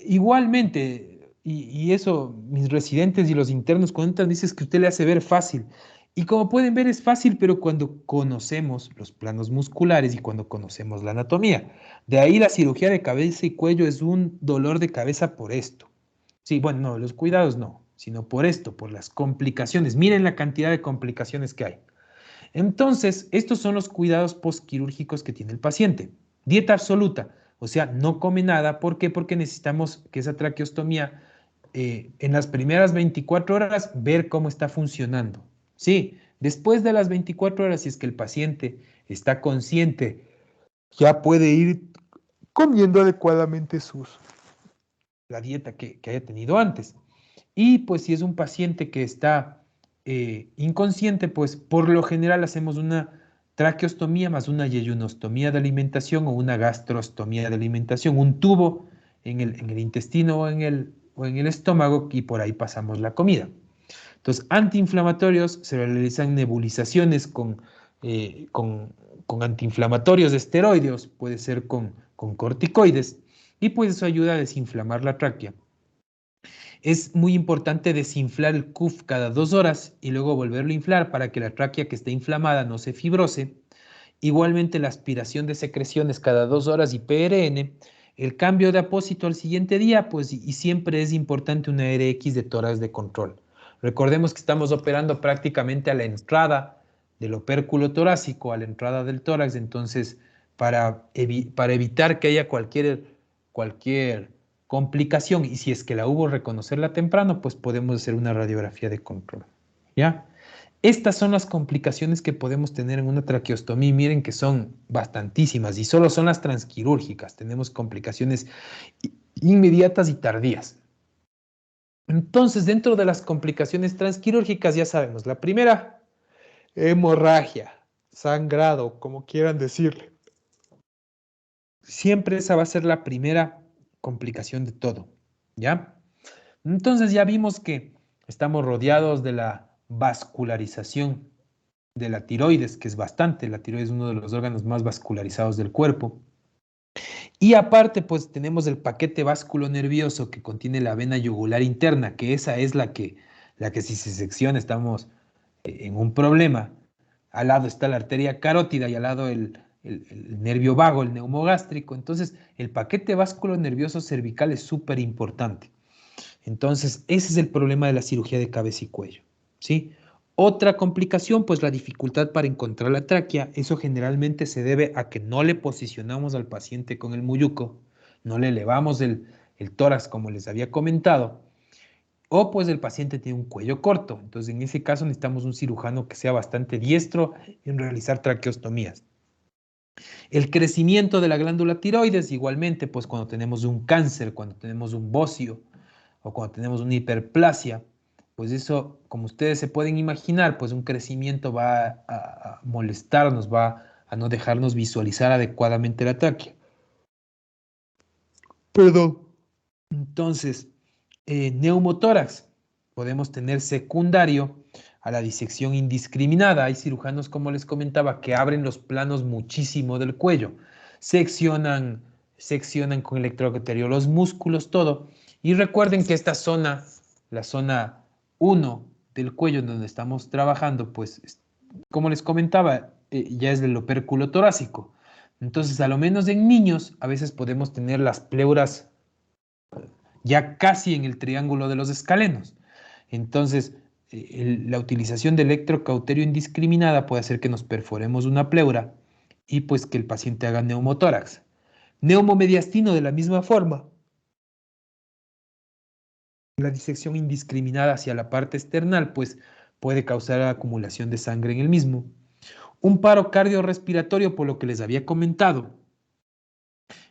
igualmente, y eso mis residentes y los internos cuentan, dices que usted le hace ver fácil. Y como pueden ver es fácil, pero cuando conocemos los planos musculares y cuando conocemos la anatomía. De ahí la cirugía de cabeza y cuello es un dolor de cabeza por esto. Sí, bueno, no, los cuidados no, sino por esto, por las complicaciones. Miren la cantidad de complicaciones que hay. Entonces, estos son los cuidados postquirúrgicos que tiene el paciente. Dieta absoluta, o sea, no come nada. ¿Por qué? Porque necesitamos que esa traqueostomía en las primeras 24 horas ver cómo está funcionando. Sí, después de las 24 horas, si es que el paciente está consciente, ya puede ir comiendo adecuadamente la dieta que haya tenido antes. Y pues si es un paciente que está inconsciente, pues por lo general hacemos una traqueostomía más una yeyunostomía de alimentación o una gastrostomía de alimentación, un tubo en el intestino o en el estómago y por ahí pasamos la comida. Entonces, antiinflamatorios se realizan nebulizaciones con antiinflamatorios esteroideos, puede ser con corticoides, y pues eso ayuda a desinflamar la tráquea. Es muy importante desinflar el CUF cada 2 horas y luego volverlo a inflar para que la tráquea que esté inflamada no se fibrose. Igualmente la aspiración de secreciones cada 2 horas y PRN. El cambio de apósito al siguiente día, pues y siempre es importante una RX de tórax de control. Recordemos que estamos operando prácticamente a la entrada del opérculo torácico, a la entrada del tórax, entonces para evitar que haya cualquier complicación y si es que la hubo, reconocerla temprano, pues podemos hacer una radiografía de control. ¿Ya? Estas son las complicaciones que podemos tener en una traqueostomía. Miren que son bastantísimas y solo son las transquirúrgicas. Tenemos complicaciones inmediatas y tardías. Entonces, dentro de las complicaciones transquirúrgicas, ya sabemos, la primera, hemorragia, sangrado, como quieran decirle. Siempre esa va a ser la primera complicación de todo, ¿ya? Entonces ya vimos que estamos rodeados de la vascularización de la tiroides, que es bastante. La tiroides es uno de los órganos más vascularizados del cuerpo. Y aparte, pues tenemos el paquete vasculonervioso que contiene la vena yugular interna, que esa es la que si se secciona estamos en un problema, al lado está la arteria carótida y al lado el nervio vago, el neumogástrico. Entonces, el paquete vasculonervioso cervical es súper importante. Entonces, ese es el problema de la cirugía de cabeza y cuello, ¿sí? Otra complicación, pues la dificultad para encontrar la tráquea. Eso generalmente se debe a que no le posicionamos al paciente con el muyuco, no le elevamos el tórax como les había comentado, o pues el paciente tiene un cuello corto. Entonces, en ese caso necesitamos un cirujano que sea bastante diestro en realizar traqueostomías. El crecimiento de la glándula tiroides, igualmente, pues cuando tenemos un cáncer, cuando tenemos un bocio o cuando tenemos una hiperplasia, pues eso, como ustedes se pueden imaginar, pues un crecimiento va a molestarnos, va a no dejarnos visualizar adecuadamente la tráquea. Perdón. Entonces, neumotórax, podemos tener secundario a la disección indiscriminada. Hay cirujanos, como les comentaba, que abren los planos muchísimo del cuello, seccionan con electrocauterio los músculos, todo. Y recuerden que esta zona, la zona 1 del cuello en donde estamos trabajando, pues, como les comentaba, ya es del opérculo torácico. Entonces, a lo menos en niños, a veces podemos tener las pleuras ya casi en el triángulo de los escalenos. Entonces, la utilización de electrocauterio indiscriminada puede hacer que nos perforemos una pleura y pues que el paciente haga neumotórax. Neumomediastino de la misma forma. La disección indiscriminada hacia la parte external pues puede causar acumulación de sangre en el mismo. Un paro cardiorrespiratorio, por lo que les había comentado.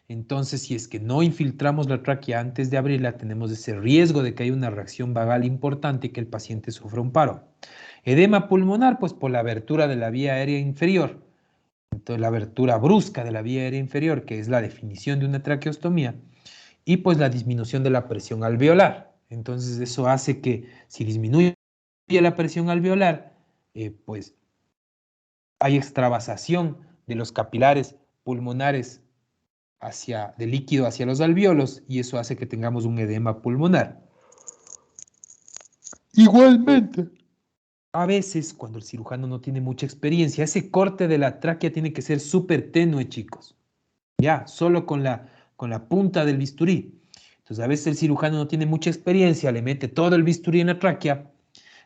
Entonces, si es que no infiltramos la tráquea antes de abrirla, tenemos ese riesgo de que haya una reacción vagal importante y que el paciente sufra un paro. Edema pulmonar, pues por la abertura de la vía aérea inferior. Entonces, la abertura brusca de la vía aérea inferior, que es la definición de una traqueostomía, y pues la disminución de la presión alveolar. Entonces, eso hace que si disminuye la presión alveolar, pues hay extravasación de los capilares pulmonares de líquido hacia los alvéolos y eso hace que tengamos un edema pulmonar. Igualmente, a veces cuando el cirujano no tiene mucha experiencia, ese corte de la tráquea tiene que ser súper tenue, chicos. Ya, solo con la punta del bisturí. Entonces a veces el cirujano no tiene mucha experiencia, le mete todo el bisturí en la tráquea,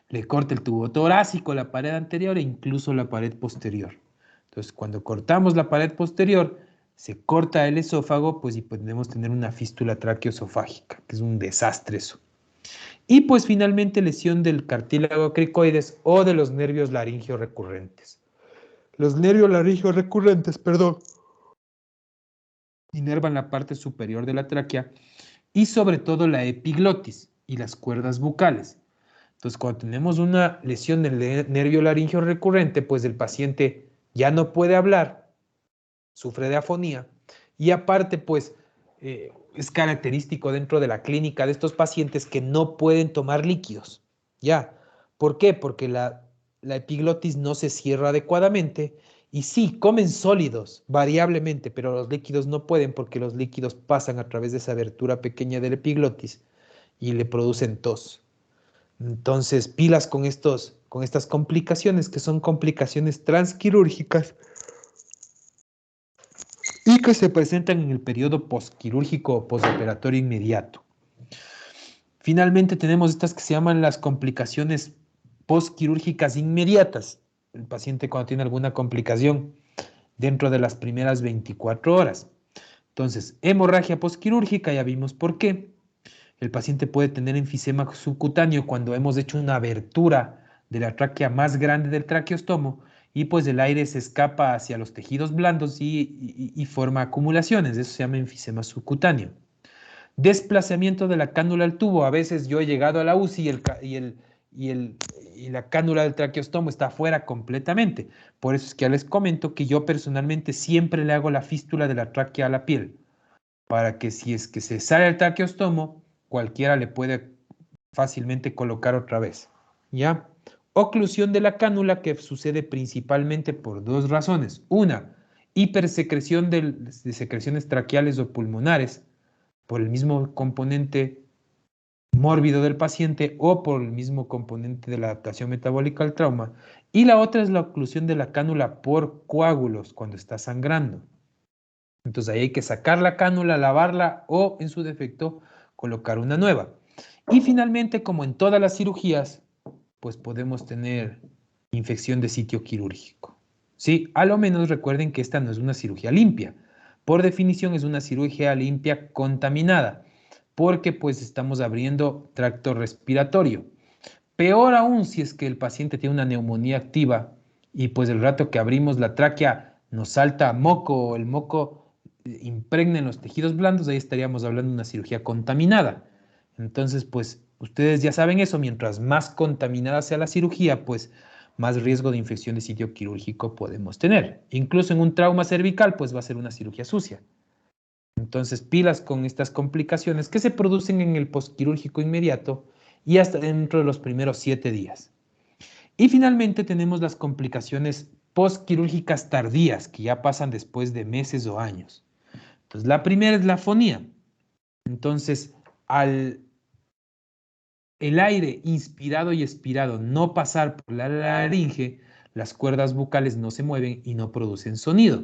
le corta el tubo torácico, la pared anterior e incluso la pared posterior. Entonces cuando cortamos la pared posterior, se corta el esófago, pues y podemos tener una fístula traqueoesofágica, que es un desastre eso. Y pues finalmente lesión del cartílago cricoides o de los nervios laringeos recurrentes. Los nervios laringeos recurrentes, perdón, inervan la parte superior de la tráquea y sobre todo la epiglotis y las cuerdas bucales. Entonces cuando tenemos una lesión del nervio laringeo recurrente, pues el paciente ya no puede hablar, sufre de afonía y aparte pues es característico dentro de la clínica de estos pacientes que no pueden tomar líquidos. ¿Ya? ¿Por qué? Porque la epiglotis no se cierra adecuadamente y sí, comen sólidos variablemente, pero los líquidos no pueden porque los líquidos pasan a través de esa abertura pequeña de la epiglotis y le producen tos. Entonces, pilas con estas complicaciones que son complicaciones transquirúrgicas y que se presentan en el periodo postquirúrgico o postoperatorio inmediato. Finalmente tenemos estas que se llaman las complicaciones postquirúrgicas inmediatas. El paciente cuando tiene alguna complicación dentro de las primeras 24 horas. Entonces, hemorragia postquirúrgica, ya vimos por qué. El paciente puede tener enfisema subcutáneo cuando hemos hecho una abertura de la tráquea más grande del traqueostomo y pues el aire se escapa hacia los tejidos blandos y forma acumulaciones. Eso se llama enfisema subcutáneo. Desplazamiento de la cánula al tubo. A veces yo he llegado a la UCI y la cánula del traqueostomo está afuera completamente. Por eso es que ya les comento que yo personalmente siempre le hago la fístula de la tráquea a la piel, para que si es que se sale el traqueostomo, cualquiera le puede fácilmente colocar otra vez. ¿Ya? Oclusión de la cánula que sucede principalmente por dos razones. Una, hipersecreción de secreciones traqueales o pulmonares por el mismo componente mórbido del paciente o por el mismo componente de la adaptación metabólica al trauma. Y la otra es la oclusión de la cánula por coágulos cuando está sangrando. Entonces ahí hay que sacar la cánula, lavarla o, en su defecto, colocar una nueva. Y finalmente, como en todas las cirugías, pues podemos tener infección de sitio quirúrgico. Sí, a lo menos recuerden que esta no es una cirugía limpia. Por definición es una cirugía limpia contaminada, porque pues estamos abriendo tracto respiratorio. Peor aún si es que el paciente tiene una neumonía activa y pues el rato que abrimos la tráquea nos salta moco o el moco impregna en los tejidos blandos, ahí estaríamos hablando de una cirugía contaminada. Entonces, pues ustedes ya saben eso, mientras más contaminada sea la cirugía, pues más riesgo de infección de sitio quirúrgico podemos tener. Incluso en un trauma cervical, pues va a ser una cirugía sucia. Entonces, pilas con estas complicaciones que se producen en el postquirúrgico inmediato y hasta dentro de los primeros 7 días. Y finalmente tenemos las complicaciones postquirúrgicas tardías, que ya pasan después de meses o años. Entonces, la primera es la afonía. Entonces, al el aire inspirado y expirado no pasar por la laringe, las cuerdas bucales no se mueven y no producen sonido.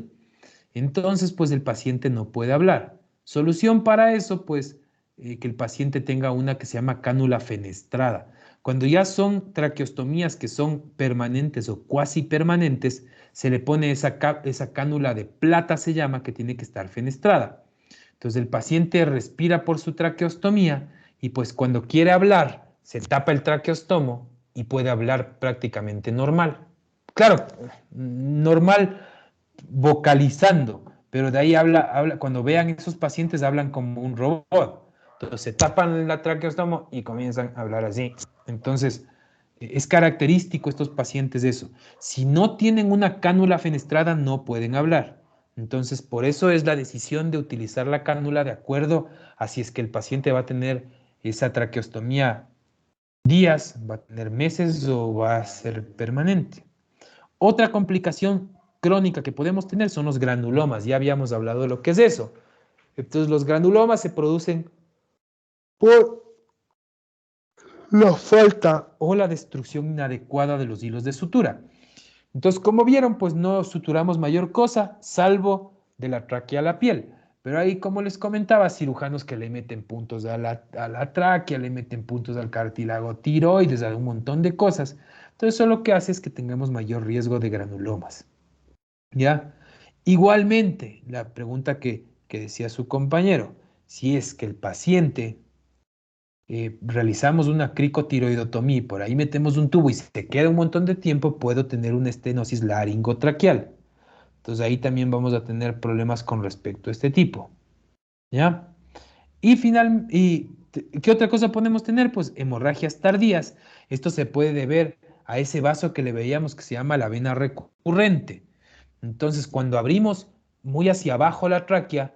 Entonces, pues el paciente no puede hablar. Solución para eso, pues, que el paciente tenga una que se llama cánula fenestrada. Cuando ya son traqueostomías que son permanentes o cuasi permanentes, se le pone esa cánula de plata, se llama, que tiene que estar fenestrada. Entonces el paciente respira por su traqueostomía y pues cuando quiere hablar, se tapa el traqueostomo y puede hablar prácticamente normal. Claro, normal vocalizando, pero de ahí habla, cuando vean esos pacientes hablan como un robot. Entonces se tapan la traqueostomo y comienzan a hablar así. Entonces es característico estos pacientes eso. Si no tienen una cánula fenestrada no pueden hablar. Entonces por eso es la decisión de utilizar la cánula de acuerdo a si es que el paciente va a tener esa traqueostomía días, va a tener meses o va a ser permanente. Otra complicación crónica que podemos tener son los granulomas. Ya habíamos hablado de lo que es eso. Entonces, los granulomas se producen por la falta o la destrucción inadecuada de los hilos de sutura. Entonces, como vieron, pues no suturamos mayor cosa, salvo de la tráquea a la piel. Pero ahí, como les comentaba, cirujanos que le meten puntos a la tráquea, le meten puntos al cartílago tiroides, a un montón de cosas. Entonces, eso lo que hace es que tengamos mayor riesgo de granulomas. ¿Ya? Igualmente, la pregunta que decía su compañero, si es que el paciente realizamos una cricotiroidotomía y por ahí metemos un tubo y se queda un montón de tiempo, puedo tener una estenosis laringotraqueal. Entonces ahí también vamos a tener problemas con respecto a este tipo. ¿Ya? ¿Qué otra cosa podemos tener? Pues hemorragias tardías. Esto se puede deber a ese vaso que le veíamos que se llama la vena recurrente. Entonces, cuando abrimos muy hacia abajo la tráquea,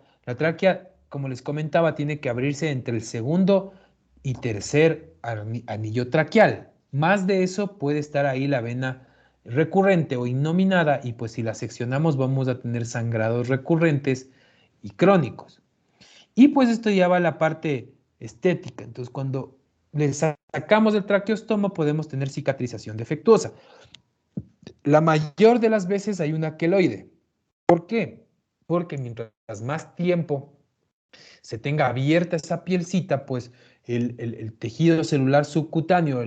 como les comentaba, tiene que abrirse entre el segundo y tercer anillo traqueal. Más de eso puede estar ahí la vena recurrente o innominada y pues si la seccionamos vamos a tener sangrados recurrentes y crónicos. Y pues esto ya va a la parte estética. Entonces, cuando le sacamos el traqueostomo podemos tener cicatrización defectuosa. La mayor de las veces hay una queloide. ¿Por qué? Porque mientras más tiempo se tenga abierta esa pielcita, pues el tejido celular subcutáneo,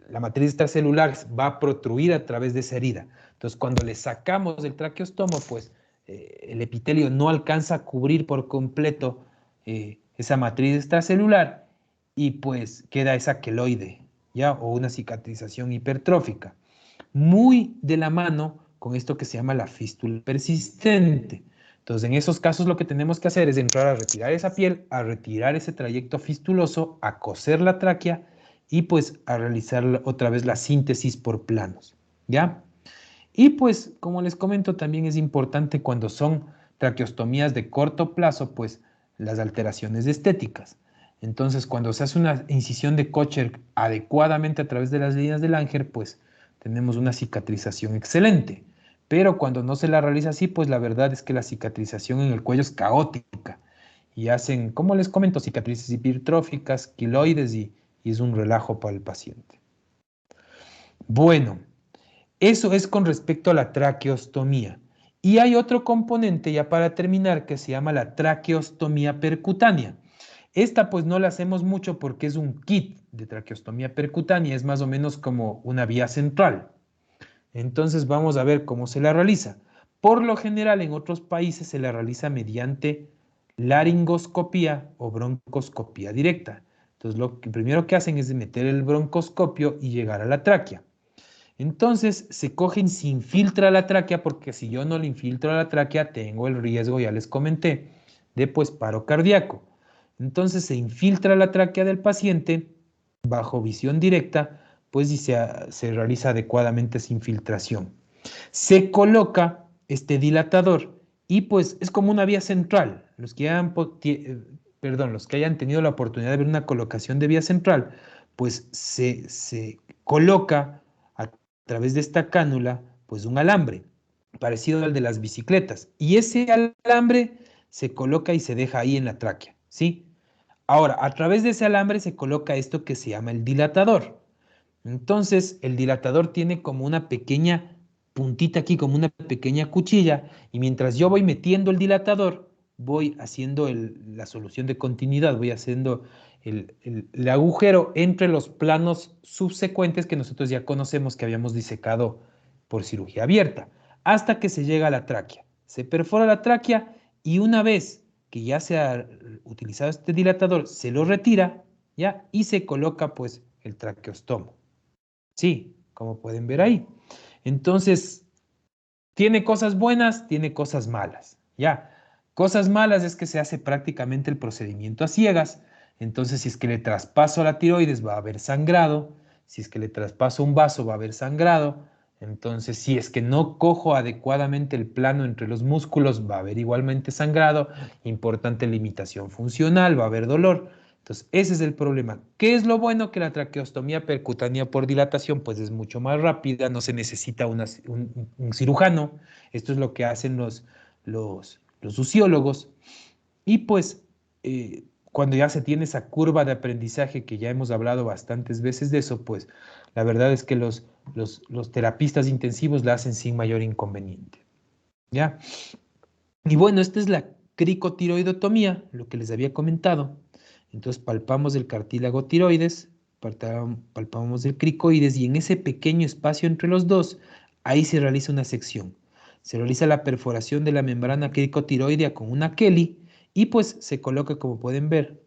la matriz extracelular va a protruir a través de esa herida. Entonces, cuando le sacamos el traqueostomo, pues el epitelio no alcanza a cubrir por completo esa matriz extracelular y pues queda esa queloide, ¿ya? O una cicatrización hipertrófica. Muy de la mano con esto que se llama la fístula persistente. Entonces, en esos casos lo que tenemos que hacer es entrar a retirar esa piel, a retirar ese trayecto fistuloso, a coser la tráquea y pues a realizar otra vez la síntesis por planos, ¿ya? Y pues, como les comento, también es importante cuando son traqueostomías de corto plazo, pues las alteraciones estéticas. Entonces, cuando se hace una incisión de Kocher adecuadamente a través de las líneas de Langer, pues tenemos una cicatrización excelente. Pero cuando no se la realiza así, pues la verdad es que la cicatrización en el cuello es caótica. Y hacen, como les comento, cicatrices hipertróficas, quiloides y y es un relajo para el paciente. Bueno, eso es con respecto a la traqueostomía. Y hay otro componente, ya para terminar, que se llama la traqueostomía percutánea. Esta pues no la hacemos mucho porque es un kit de traqueostomía percutánea, es más o menos como una vía central. Entonces vamos a ver cómo se la realiza. Por lo general en otros países se la realiza mediante laringoscopía o broncoscopía directa. Entonces lo primero que hacen es meter el broncoscopio y llegar a la tráquea. Entonces se cogen, se infiltra la tráquea, porque si yo no le infiltro a la tráquea tengo el riesgo, ya les comenté, de pues paro cardíaco. Entonces se infiltra la tráquea del paciente bajo visión directa, pues y se realiza adecuadamente esa infiltración. Se coloca este dilatador y pues es como una vía central. Los que hayan tenido la oportunidad de ver una colocación de vía central, pues se coloca a través de esta cánula pues un alambre parecido al de las bicicletas, y ese alambre se coloca y se deja ahí en la tráquea, ¿sí? Ahora, a través de ese alambre se coloca esto que se llama el dilatador. Entonces, el dilatador tiene como una pequeña puntita aquí, como una pequeña cuchilla, y mientras yo voy metiendo el dilatador, voy haciendo la solución de continuidad, voy haciendo el agujero entre los planos subsecuentes que nosotros ya conocemos, que habíamos disecado por cirugía abierta, hasta que se llega a la tráquea. Se perfora la tráquea y una vez que ya se ha utilizado este dilatador, se lo retira, ¿ya? Y se coloca pues el traqueostomo. Sí, como pueden ver ahí. Entonces, tiene cosas buenas, tiene cosas malas, ¿ya? Cosas malas es que se hace prácticamente el procedimiento a ciegas. Entonces, si es que le traspaso la tiroides, va a haber sangrado. Si es que le traspaso un vaso, va a haber sangrado. Entonces, si es que no cojo adecuadamente el plano entre los músculos, va a haber igualmente sangrado. Importante limitación funcional, va a haber dolor. Entonces, ese es el problema. ¿Qué es lo bueno? Que la traqueostomía percutánea por dilatación pues es mucho más rápida, no se necesita un cirujano. Esto es lo que hacen los usiólogos. Y pues cuando ya se tiene esa curva de aprendizaje, que ya hemos hablado bastantes veces de eso, pues la verdad es que los terapistas intensivos la hacen sin mayor inconveniente. ¿Ya? Y bueno, esta es la cricotiroidotomía, lo que les había comentado. Entonces palpamos el cartílago tiroides, palpamos el cricoides, y en ese pequeño espacio entre los dos, ahí se realiza una sección. Se realiza la perforación de la membrana cricotiroidea con una Kelly y pues se coloca, como pueden ver,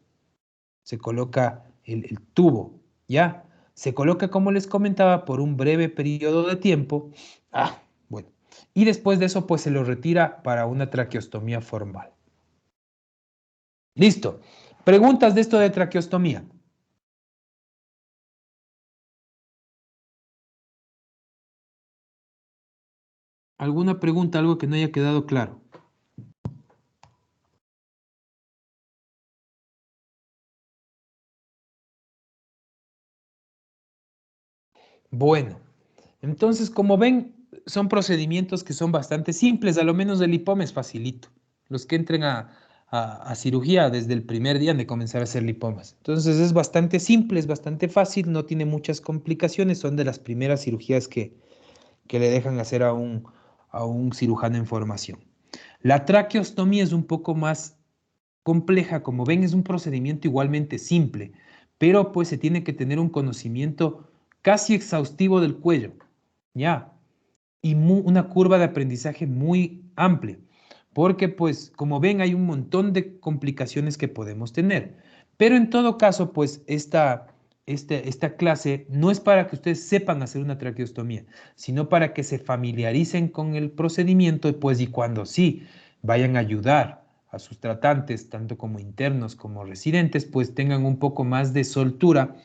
se coloca el tubo, ¿ya? Se coloca, como les comentaba, por un breve periodo de tiempo. Bueno. Y después de eso, pues se lo retira para una traqueostomía formal. Listo. Preguntas de esto de traqueostomía. ¿Alguna pregunta, algo que no haya quedado claro? Bueno, entonces como ven, son procedimientos que son bastante simples, a lo menos el lipoma es facilito. Los que entren a cirugía desde el primer día han de comenzar a hacer lipomas. Entonces es bastante simple, es bastante fácil, no tiene muchas complicaciones, son de las primeras cirugías que le dejan hacer a un cirujano en formación. La traqueostomía es un poco más compleja, como ven, es un procedimiento igualmente simple, pero pues se tiene que tener un conocimiento casi exhaustivo del cuello, ¿ya? Y una curva de aprendizaje muy amplia, porque pues como ven hay un montón de complicaciones que podemos tener, pero en todo caso pues esta clase no es para que ustedes sepan hacer una traqueostomía, sino para que se familiaricen con el procedimiento pues, y cuando sí vayan a ayudar a sus tratantes, tanto como internos como residentes, pues tengan un poco más de soltura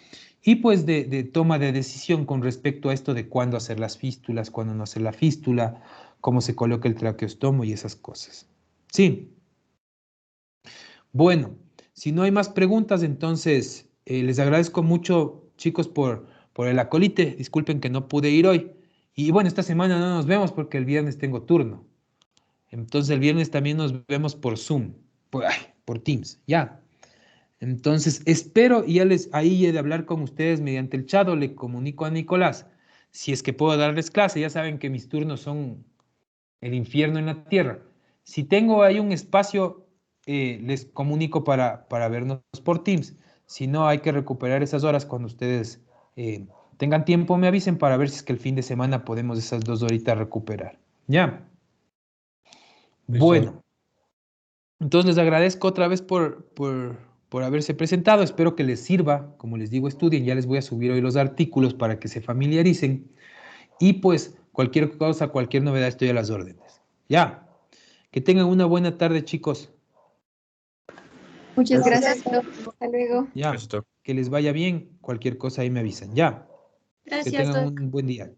y pues de toma de decisión con respecto a esto de cuándo hacer las fístulas, cuándo no hacer la fístula, cómo se coloca el traqueostomo y esas cosas. Sí. Bueno, si no hay más preguntas, entonces les agradezco mucho, chicos, por el acolite. Disculpen que no pude ir hoy. Y bueno, esta semana no nos vemos porque el viernes tengo turno. Entonces el viernes también nos vemos por Zoom, por Teams, ya. Entonces, espero y ahí he de hablar con ustedes mediante el chat o le comunico a Nicolás. Si es que puedo darles clase, ya saben que mis turnos son el infierno en la tierra. Si tengo ahí un espacio, les comunico para vernos por Teams. Si no, hay que recuperar esas horas cuando ustedes tengan tiempo, me avisen para ver si es que el fin de semana podemos esas 2 horitas recuperar. ¿Ya? Listo. Bueno, entonces les agradezco otra vez por haberse presentado. Espero que les sirva. Como les digo, estudien. Ya les voy a subir hoy los artículos para que se familiaricen. Y pues cualquier cosa, cualquier novedad, estoy a las órdenes. Ya. Que tengan una buena tarde, chicos. Muchas Gracias. gracias, Doc. Hasta luego. Ya. Listo. Que les vaya bien. Cualquier cosa ahí me avisan. Ya. Que Gracias, tengan Doc. un buen día.